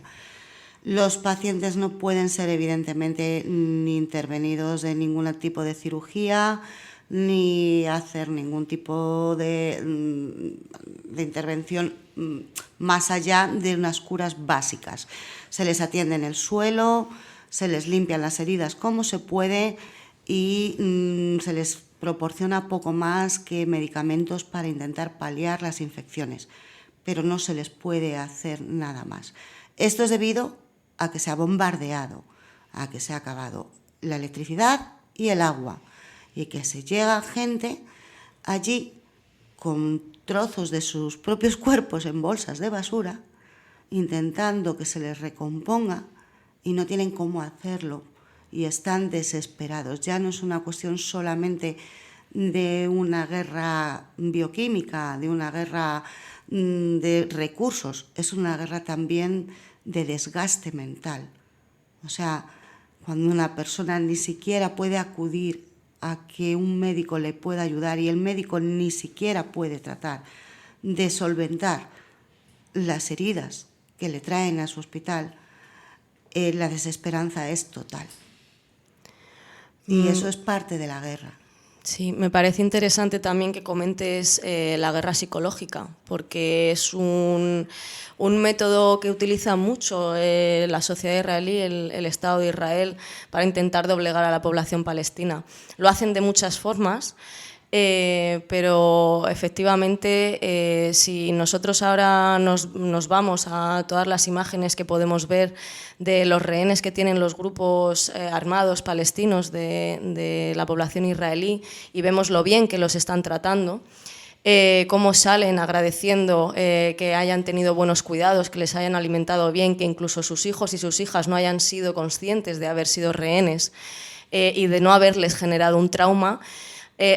Los pacientes no pueden ser evidentemente ni intervenidos en ningún tipo de cirugía, ni hacer ningún tipo de intervención más allá de unas curas básicas. Se les atiende en el suelo, se les limpian las heridas como se puede y se les proporciona poco más que medicamentos para intentar paliar las infecciones, pero no se les puede hacer nada más. Esto es debido a que se ha bombardeado, a que se ha acabado la electricidad y el agua, y que se llega gente allí con trozos de sus propios cuerpos en bolsas de basura, intentando que se les recomponga, y no tienen cómo hacerlo. Y están desesperados. Ya no es una cuestión solamente de una guerra bioquímica, de una guerra de recursos, es una guerra también de desgaste mental. O sea, cuando una persona ni siquiera puede acudir a que un médico le pueda ayudar y el médico ni siquiera puede tratar de solventar las heridas que le traen a su hospital, la desesperanza es total. Y eso es parte de la guerra. Sí, me parece interesante también que comentes la guerra psicológica, porque es un método que utiliza mucho la sociedad israelí, el Estado de Israel, para intentar doblegar a la población palestina. Lo hacen de muchas formas, pero efectivamente si nosotros ahora nos vamos a todas las imágenes que podemos ver de los rehenes que tienen los grupos armados palestinos de la población israelí y vemos lo bien que los están tratando, cómo salen agradeciendo que hayan tenido buenos cuidados, que les hayan alimentado bien, que incluso sus hijos y sus hijas no hayan sido conscientes de haber sido rehenes y de no haberles generado un trauma.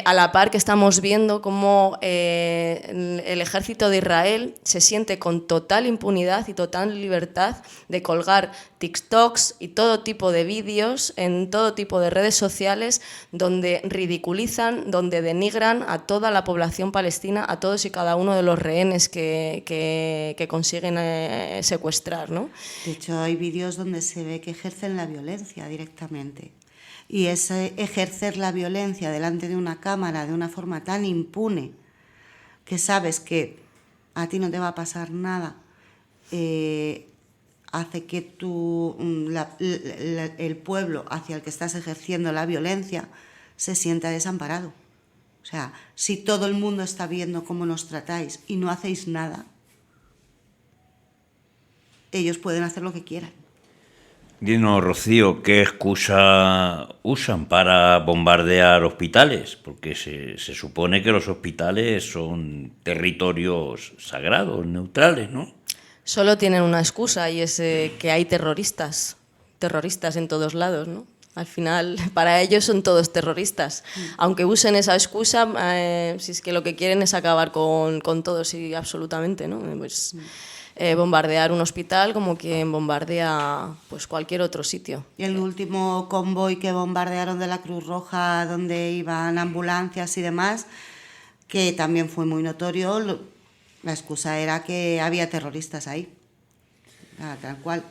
A la par que estamos viendo cómo el ejército de Israel se siente con total impunidad y total libertad de colgar TikToks y todo tipo de vídeos en todo tipo de redes sociales donde ridiculizan, donde denigran a toda la población palestina, a todos y cada uno de los rehenes que consiguen secuestrar, ¿no? De hecho, hay vídeos donde se ve que ejercen la violencia directamente. Y ese ejercer la violencia delante de una cámara de una forma tan impune, que sabes que a ti no te va a pasar nada, hace que el pueblo hacia el que estás ejerciendo la violencia se sienta desamparado. O sea, si todo el mundo está viendo cómo nos tratáis y no hacéis nada, ellos pueden hacer lo que quieran. Dinos, Rocío, ¿qué excusa usan para bombardear hospitales? Porque se supone que los hospitales son territorios sagrados, neutrales, ¿no? Solo tienen una excusa y es que hay terroristas en todos lados, ¿no? Al final, para ellos son todos terroristas. Aunque usen esa excusa, si es que lo que quieren es acabar con todos y absolutamente, ¿no? Pues, bombardear un hospital como quien bombardea pues cualquier otro sitio. Y el último convoy que bombardearon de la Cruz Roja, donde iban ambulancias y demás, que también fue muy notorio, la excusa era que había terroristas ahí, tal cual.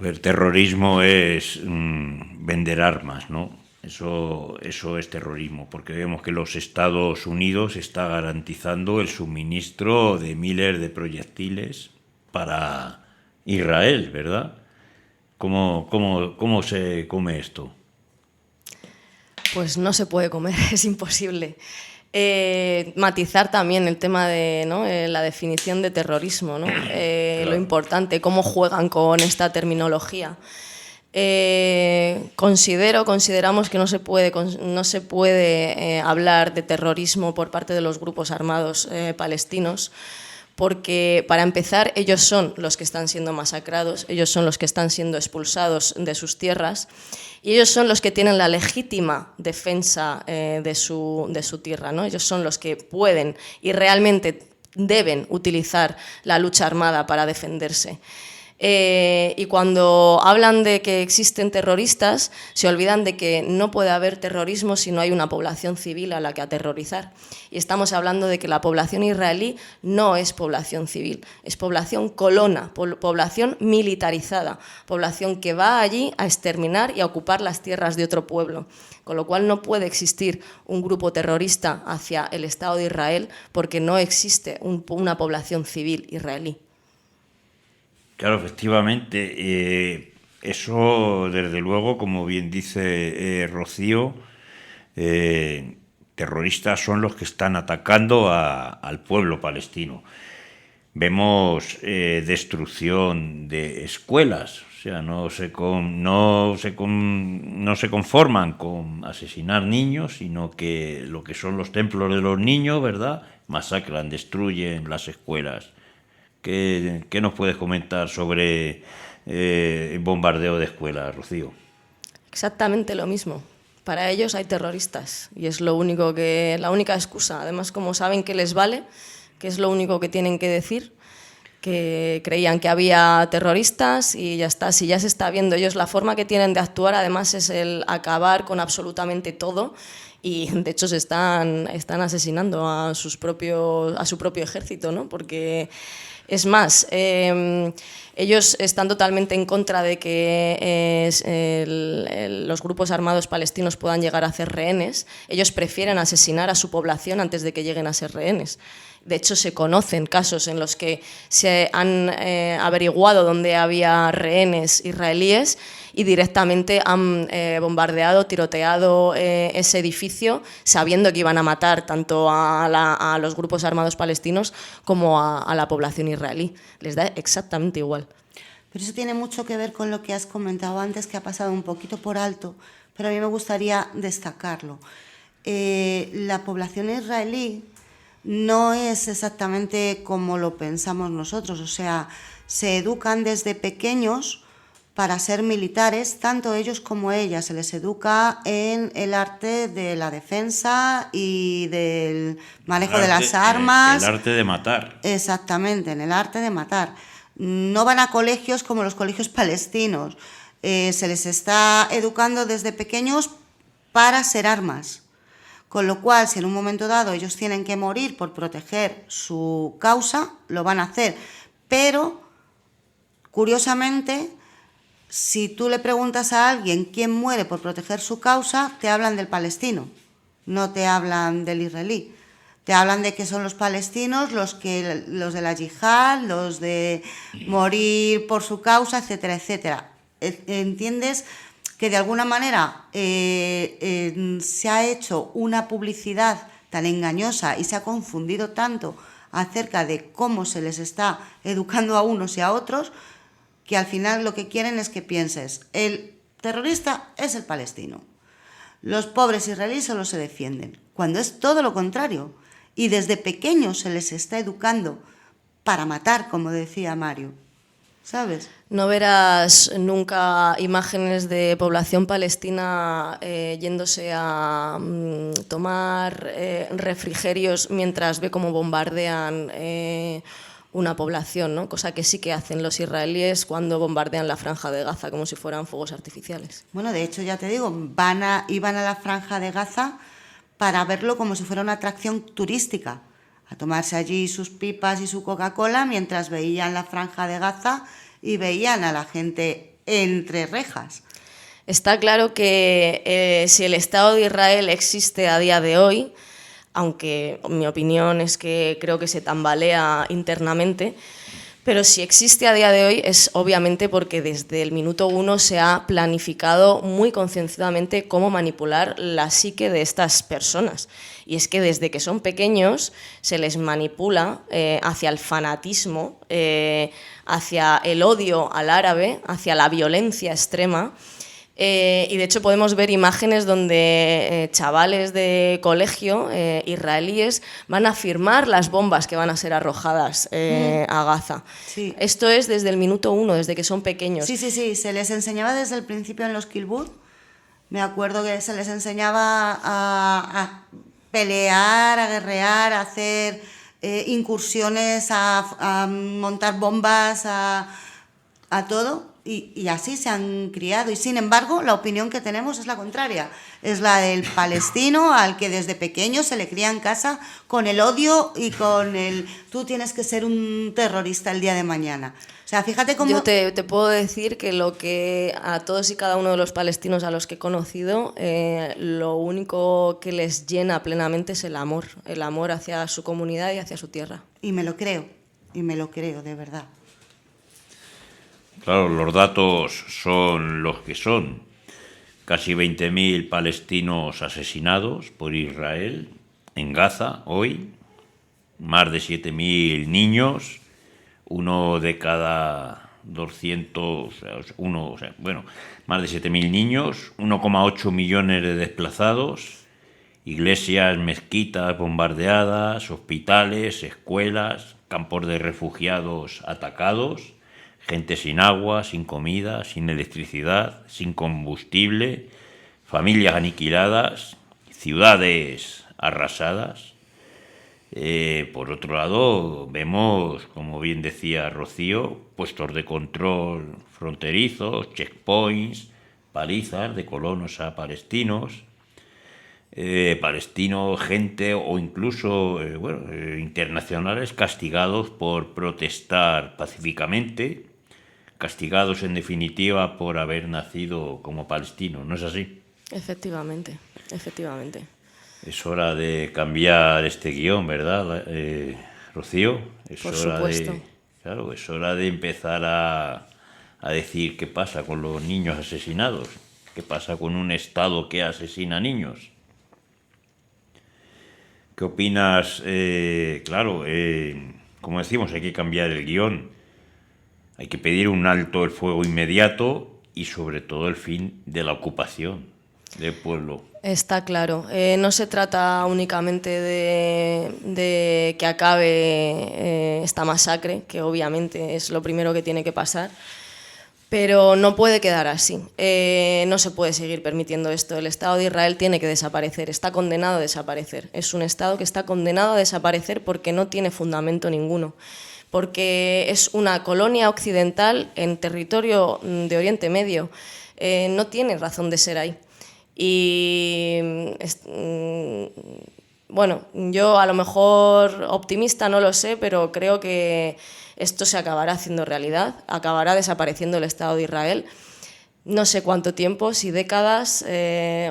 El terrorismo es vender armas, ¿no? Eso es terrorismo, porque vemos que los Estados Unidos está garantizando el suministro de miles de proyectiles para Israel, ¿verdad? ¿Cómo se come esto? Pues no se puede comer, es imposible. Matizar también el tema de, ¿no? La definición de terrorismo, ¿no? Claro. Lo importante, cómo juegan con esta terminología. Consideramos que no se puede hablar de terrorismo por parte de los grupos armados palestinos, porque, para empezar, ellos son los que están siendo masacrados, ellos son los que están siendo expulsados de sus tierras y ellos son los que tienen la legítima defensa de su tierra, ¿no? Ellos son los que pueden y realmente deben utilizar la lucha armada para defenderse. Y cuando hablan de que existen terroristas, se olvidan de que no puede haber terrorismo si no hay una población civil a la que aterrorizar. Y estamos hablando de que la población israelí no es población civil, es población colona, población militarizada, población que va allí a exterminar y a ocupar las tierras de otro pueblo. Con lo cual no puede existir un grupo terrorista hacia el Estado de Israel porque no existe una población civil israelí. Claro, efectivamente, eso desde luego, como bien dice Rocío, terroristas son los que están atacando al pueblo palestino. Vemos destrucción de escuelas, o sea, no se conforman con asesinar niños, sino que lo que son los templos de los niños, ¿verdad?, masacran, destruyen las escuelas. ¿Qué nos puedes comentar sobre el bombardeo de escuelas, Rocío? Exactamente lo mismo. Para ellos hay terroristas y es la única excusa. Además, como saben que les vale, que es lo único que tienen que decir, que creían que había terroristas y ya está. Si ya se está viendo ellos, la forma que tienen de actuar, además, es el acabar con absolutamente todo. Y de hecho se están asesinando a su propio ejército, ¿no? Porque es más, ellos están totalmente en contra de que los grupos armados palestinos puedan llegar a ser rehenes. Ellos prefieren asesinar a su población antes de que lleguen a ser rehenes. De hecho, se conocen casos en los que se han averiguado dónde había rehenes israelíes y directamente han bombardeado, tiroteado ese edificio sabiendo que iban a matar tanto a los grupos armados palestinos como a la población israelí. Les da exactamente igual. Pero eso tiene mucho que ver con lo que has comentado antes, que ha pasado un poquito por alto, pero a mí me gustaría destacarlo. La población israelí no es exactamente como lo pensamos nosotros, o sea, se educan desde pequeños para ser militares, tanto ellos como ellas. Se les educa en el arte de la defensa y del manejo de las armas. El arte de matar. Exactamente, en el arte de matar. No van a colegios como los colegios palestinos. Se les está educando desde pequeños para ser armas. Con lo cual, si en un momento dado ellos tienen que morir por proteger su causa, lo van a hacer. Pero, curiosamente, si tú le preguntas a alguien quién muere por proteger su causa, te hablan del palestino, no te hablan del israelí. Te hablan de que son los palestinos los de la yihad, los de morir por su causa, etcétera, etcétera. ¿Entiendes? Que de alguna manera se ha hecho una publicidad tan engañosa y se ha confundido tanto acerca de cómo se les está educando a unos y a otros, que al final lo que quieren es que pienses, el terrorista es el palestino, los pobres israelíes solo se defienden, cuando es todo lo contrario. Y desde pequeños se les está educando para matar, como decía Mario. ¿Sabes? No verás nunca imágenes de población palestina yéndose a tomar refrigerios mientras ve cómo bombardean una población, ¿no? Cosa que sí que hacen los israelíes cuando bombardean la Franja de Gaza, como si fueran fuegos artificiales. Bueno, de hecho, ya te digo, iban a la Franja de Gaza para verlo como si fuera una atracción turística, a tomarse allí sus pipas y su Coca-Cola mientras veían la Franja de Gaza y veían a la gente entre rejas. Está claro que si el Estado de Israel existe a día de hoy, aunque mi opinión es que creo que se tambalea internamente, pero si existe a día de hoy es obviamente porque desde el minuto 1 se ha planificado muy concienciadamente cómo manipular la psique de estas personas. Y es que desde que son pequeños se les manipula hacia el fanatismo, hacia el odio al árabe, hacia la violencia extrema. Y de hecho podemos ver imágenes donde chavales de colegio israelíes van a firmar las bombas que van a ser arrojadas a Gaza. Sí. Esto es desde el minuto 1, desde que son pequeños. Sí, se les enseñaba desde el principio en los kibbutz. Me acuerdo que se les enseñaba a pelear, a guerrear, a hacer incursiones, a montar bombas, a todo. Y así se han criado. Y sin embargo, la opinión que tenemos es la contraria. Es la del palestino al que desde pequeño se le cría en casa con el odio y con el tú tienes que ser un terrorista el día de mañana. O sea, fíjate cómo... Yo te puedo decir que lo que a todos y cada uno de los palestinos a los que he conocido, lo único que les llena plenamente es el amor hacia su comunidad y hacia su tierra. Y me lo creo, de verdad. Claro, los datos son los que son. Casi 20.000 palestinos asesinados por Israel en Gaza hoy, más de 7.000 niños, uno de cada 200, más de 7.000 niños, 1,8 millones de desplazados, iglesias, mezquitas bombardeadas, hospitales, escuelas, campos de refugiados atacados, gente sin agua, sin comida, sin electricidad, sin combustible, familias aniquiladas, ciudades arrasadas. Por otro lado, vemos, como bien decía Rocío, puestos de control fronterizos, checkpoints, palizas de colonos a palestinos, gente o incluso internacionales castigados por protestar pacíficamente, castigados en definitiva por haber nacido como palestinos, ¿no es así? Efectivamente. Es hora de cambiar este guión, ¿verdad, Rocío? Por supuesto. Es hora de empezar a decir qué pasa con los niños asesinados, qué pasa con un Estado que asesina niños. ¿Qué opinas? Como decimos, hay que cambiar el guión. Hay que pedir un alto el fuego inmediato y sobre todo el fin de la ocupación del pueblo. Está claro. No se trata únicamente de que acabe esta masacre, que obviamente es lo primero que tiene que pasar, pero no puede quedar así. No se puede seguir permitiendo esto. El Estado de Israel tiene que desaparecer, está condenado a desaparecer. Es un Estado que está condenado a desaparecer porque no tiene fundamento ninguno, porque es una colonia occidental en territorio de Oriente Medio. No tiene razón de ser ahí. Y bueno, yo a lo mejor optimista no lo sé, pero creo que esto se acabará haciendo realidad, acabará desapareciendo el Estado de Israel. No sé cuánto tiempo, si décadas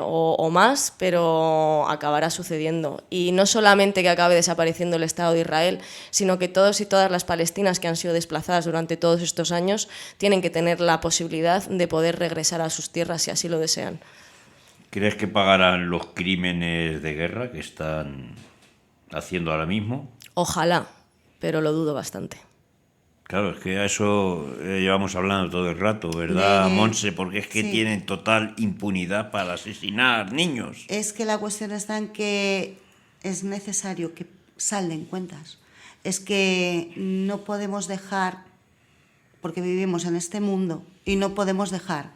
o más, pero acabará sucediendo. Y no solamente que acabe desapareciendo el Estado de Israel, sino que todos y todas las palestinas que han sido desplazadas durante todos estos años tienen que tener la posibilidad de poder regresar a sus tierras si así lo desean. ¿Crees que pagarán los crímenes de guerra que están haciendo ahora mismo? Ojalá, pero lo dudo bastante. Claro, es que a eso llevamos hablando todo el rato, ¿verdad, Montse? Porque es que tienen total impunidad para asesinar niños. Es que la cuestión está en que es necesario que salden cuentas. Es que no podemos dejar, porque vivimos en este mundo, y no podemos dejar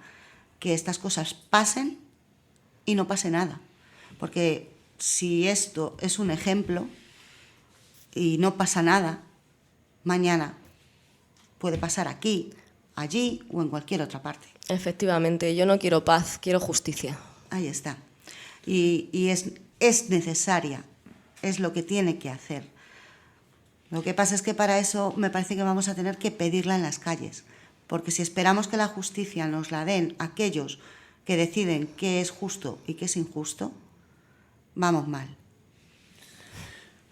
que estas cosas pasen y no pase nada. Porque si esto es un ejemplo y no pasa nada, mañana puede pasar aquí, allí o en cualquier otra parte. Efectivamente, yo no quiero paz, quiero justicia. Ahí está. Y es necesaria, es lo que tiene que hacer. Lo que pasa es que para eso me parece que vamos a tener que pedirla en las calles, porque si esperamos que la justicia nos la den aquellos que deciden qué es justo y qué es injusto, vamos mal.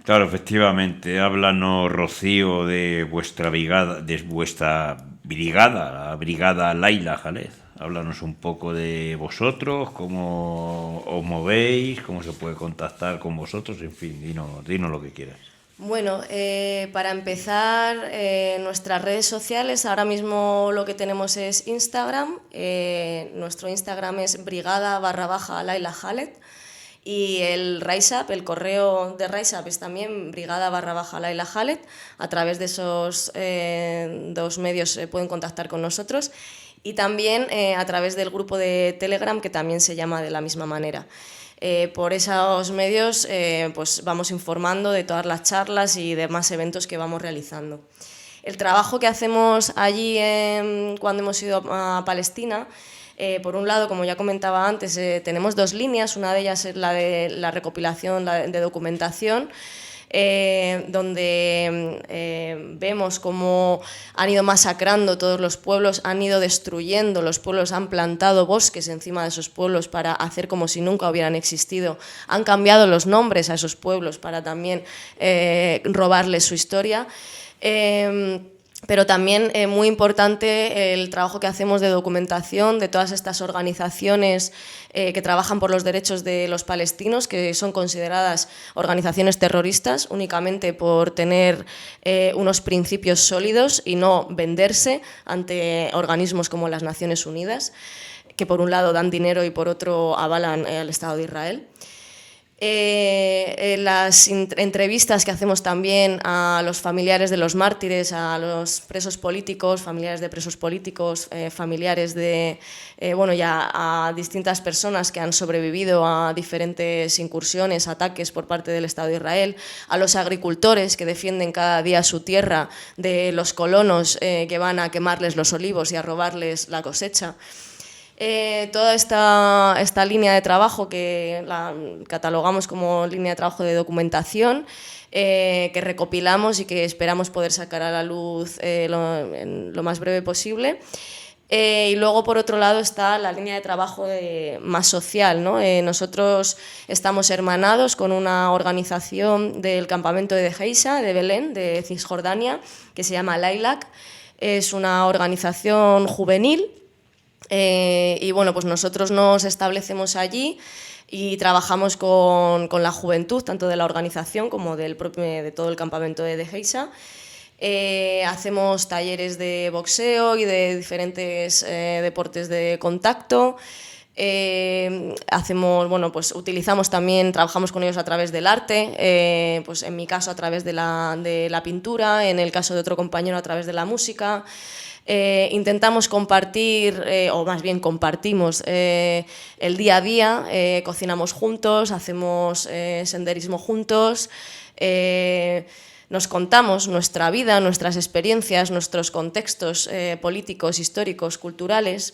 Claro, efectivamente. Háblanos, Rocío, de vuestra brigada, la brigada Laila Khaled. Háblanos un poco de vosotros, cómo os movéis, cómo se puede contactar con vosotros, en fin, dinos lo que quieras. Bueno, para empezar, nuestras redes sociales, ahora mismo lo que tenemos es Instagram. Nuestro Instagram es brigada_Laila Khaled. Y el RiseUp, el correo de RiseUp es también brigada_Laila Khaled. A través de esos dos medios pueden contactar con nosotros. Y también a través del grupo de Telegram, que también se llama de la misma manera. Por esos medios pues vamos informando de todas las charlas y demás eventos que vamos realizando. El trabajo que hacemos allí cuando hemos ido a Palestina, por un lado, como ya comentaba antes, tenemos dos líneas. Una de ellas es la de la recopilación de documentación, donde vemos cómo han ido masacrando todos los pueblos, han ido destruyendo los pueblos, han plantado bosques encima de esos pueblos para hacer como si nunca hubieran existido, han cambiado los nombres a esos pueblos para también robarles su historia. Pero también muy importante el trabajo que hacemos de documentación de todas estas organizaciones que trabajan por los derechos de los palestinos, que son consideradas organizaciones terroristas únicamente por tener unos principios sólidos y no venderse ante organismos como las Naciones Unidas, que por un lado dan dinero y por otro avalan al Estado de Israel. Las entrevistas que hacemos también a los familiares de los mártires, a los presos políticos, familiares de presos políticos, familiares de, ya a distintas personas que han sobrevivido a diferentes incursiones, ataques por parte del Estado de Israel, a los agricultores que defienden cada día su tierra de los colonos que van a quemarles los olivos y a robarles la cosecha. Toda esta línea de trabajo, que la catalogamos como línea de trabajo de documentación, que recopilamos y que esperamos poder sacar a la luz en lo más breve posible. Y luego, por otro lado, está la línea de trabajo más social, ¿no? Nosotros estamos hermanados con una organización del campamento de Geisa, de Belén, de Cisjordania, que se llama Lilac. Es una organización juvenil. Y bueno, pues nosotros nos establecemos allí y trabajamos con la juventud, tanto de la organización como de todo el campamento de Geisa. Hacemos talleres de boxeo y de diferentes deportes de contacto. Utilizamos también, trabajamos con ellos a través del arte, pues en mi caso a través de la pintura, en el caso de otro compañero a través de la música. Intentamos compartir, o más bien compartimos el día a día, cocinamos juntos, hacemos senderismo juntos, nos contamos nuestra vida, nuestras experiencias, nuestros contextos políticos, históricos, culturales.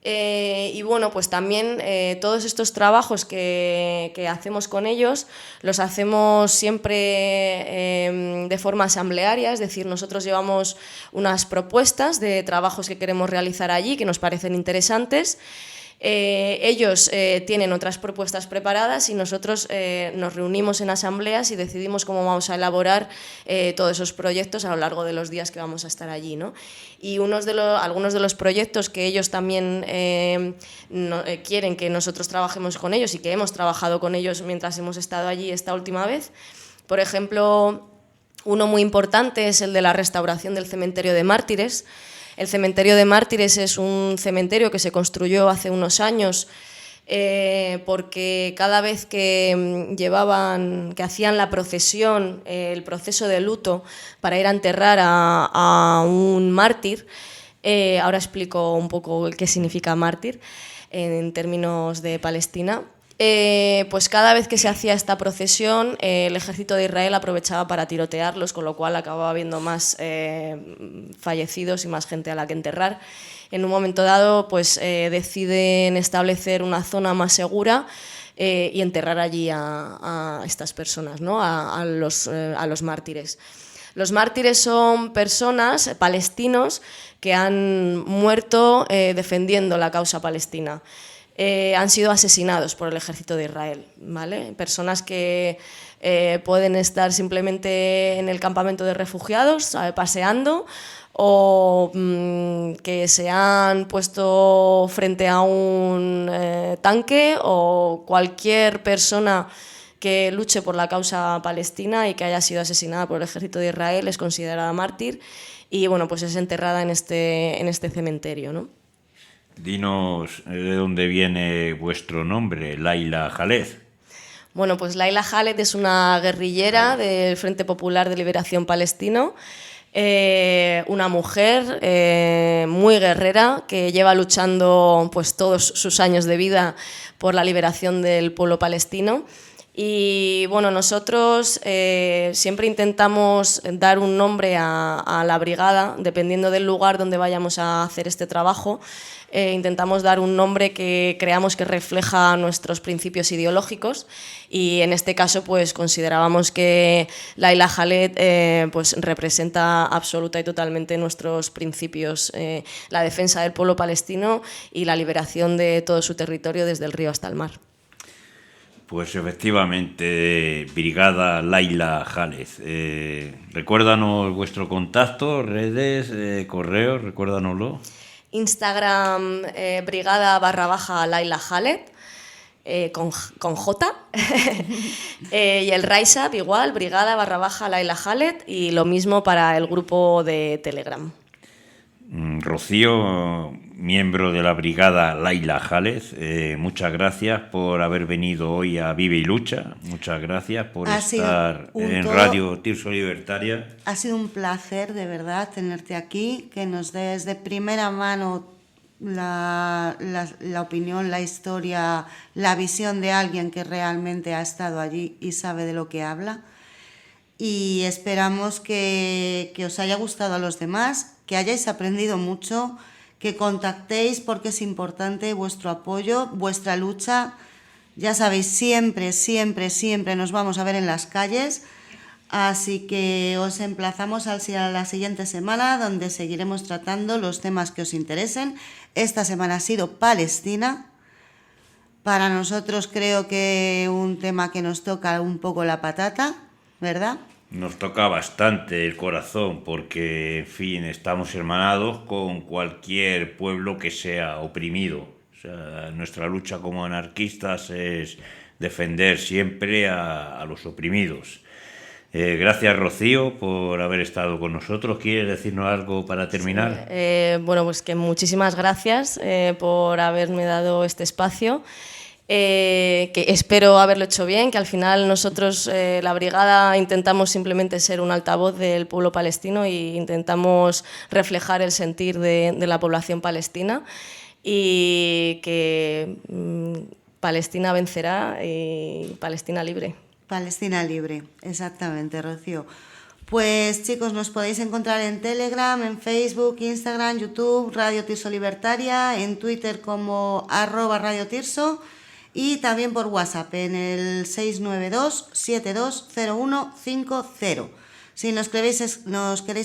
Y bueno, pues también todos estos trabajos que hacemos con ellos los hacemos siempre de forma asamblearia, es decir, nosotros llevamos unas propuestas de trabajos que queremos realizar allí, que nos parecen interesantes. Ellos tienen otras propuestas preparadas y nosotros nos reunimos en asambleas y decidimos cómo vamos a elaborar todos esos proyectos a lo largo de los días que vamos a estar allí, ¿no? Y algunos de los proyectos que ellos también quieren que nosotros trabajemos con ellos y que hemos trabajado con ellos mientras hemos estado allí esta última vez, por ejemplo, uno muy importante es el de la restauración del cementerio de mártires. El cementerio de mártires es un cementerio que se construyó hace unos años porque cada vez que hacían la procesión, el proceso de luto para ir a enterrar a un mártir, ahora explico un poco qué significa mártir en términos de Palestina. Pues cada vez que se hacía esta procesión, el ejército de Israel aprovechaba para tirotearlos, con lo cual acababa habiendo más fallecidos y más gente a la que enterrar. En un momento dado, pues deciden establecer una zona más segura y enterrar allí a estas personas, ¿no? a los mártires. Los mártires son personas, palestinos, que han muerto defendiendo la causa palestina. Han sido asesinados por el ejército de Israel, ¿vale? Personas que pueden estar simplemente en el campamento de refugiados, paseando, o que se han puesto frente a un tanque, o cualquier persona que luche por la causa palestina y que haya sido asesinada por el ejército de Israel es considerada mártir y bueno, pues es enterrada en este cementerio, ¿no? Dinos de dónde viene vuestro nombre, Laila Khaled. Bueno, pues Laila Khaled es una guerrillera del Frente Popular de Liberación Palestino, una mujer muy guerrera que lleva luchando pues todos sus años de vida por la liberación del pueblo palestino. Y bueno, nosotros siempre intentamos dar un nombre a la brigada, dependiendo del lugar donde vayamos a hacer este trabajo. Intentamos dar un nombre que creamos que refleja nuestros principios ideológicos y en este caso pues considerábamos que Laila Khaled pues representa absoluta y totalmente nuestros principios, la defensa del pueblo palestino y la liberación de todo su territorio desde el río hasta el mar. Pues efectivamente, Brigada Laila Khaled. Recuérdanos vuestro contacto, redes, correos, recuérdanoslo. Instagram, brigada_Laila Khaled, con J. Y el RiseUp igual, brigada_Laila Khaled, y lo mismo para el grupo de Telegram. Rocío, miembro de la brigada Laila Khaled, muchas gracias por haber venido hoy a Vive y Lucha, muchas gracias por estar en Radio Tirso Libertaria. Ha sido un placer, de verdad, tenerte aquí, que nos des de primera mano la opinión, la historia, la visión de alguien que realmente ha estado allí y sabe de lo que habla. Y esperamos que os haya gustado a los demás, que hayáis aprendido mucho, que contactéis porque es importante vuestro apoyo, vuestra lucha. Ya sabéis, siempre, siempre, siempre nos vamos a ver en las calles, así que os emplazamos a la siguiente semana donde seguiremos tratando los temas que os interesen. Esta semana ha sido Palestina. Para nosotros creo que un tema que nos toca un poco la patata, ¿verdad? Nos toca bastante el corazón porque, en fin, estamos hermanados con cualquier pueblo que sea oprimido. O sea, nuestra lucha como anarquistas es defender siempre a los oprimidos. Gracias, Rocío, por haber estado con nosotros. ¿Quieres decirnos algo para terminar? Sí, bueno, pues que muchísimas gracias por haberme dado este espacio. Que espero haberlo hecho bien, que al final nosotros, la brigada, intentamos simplemente ser un altavoz del pueblo palestino e intentamos reflejar el sentir de la población palestina y que Palestina vencerá y Palestina libre. Palestina libre, exactamente, Rocío. Pues chicos, nos podéis encontrar en Telegram, en Facebook, Instagram, YouTube, Radio Tirso Libertaria, en Twitter como @Radio Tirso, y también por WhatsApp en el 692-720150. Si nos queréis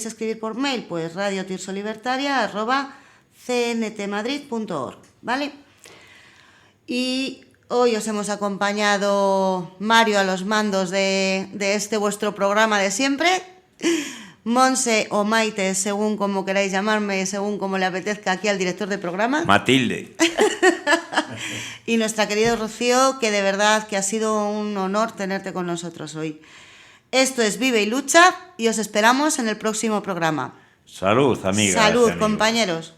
escribir por mail, pues radiotirsolibertaria@cntmadrid.org, ¿vale? Y hoy os hemos acompañado Mario a los mandos de este vuestro programa de siempre, Monse o Maite, según como queráis llamarme, según como le apetezca aquí al director de programa. Matilde. Y nuestra querida Rocío, que de verdad que ha sido un honor tenerte con nosotros hoy. Esto es Vive y Lucha y os esperamos en el próximo programa. Salud, amigas. Salud, y amigos. compañeros.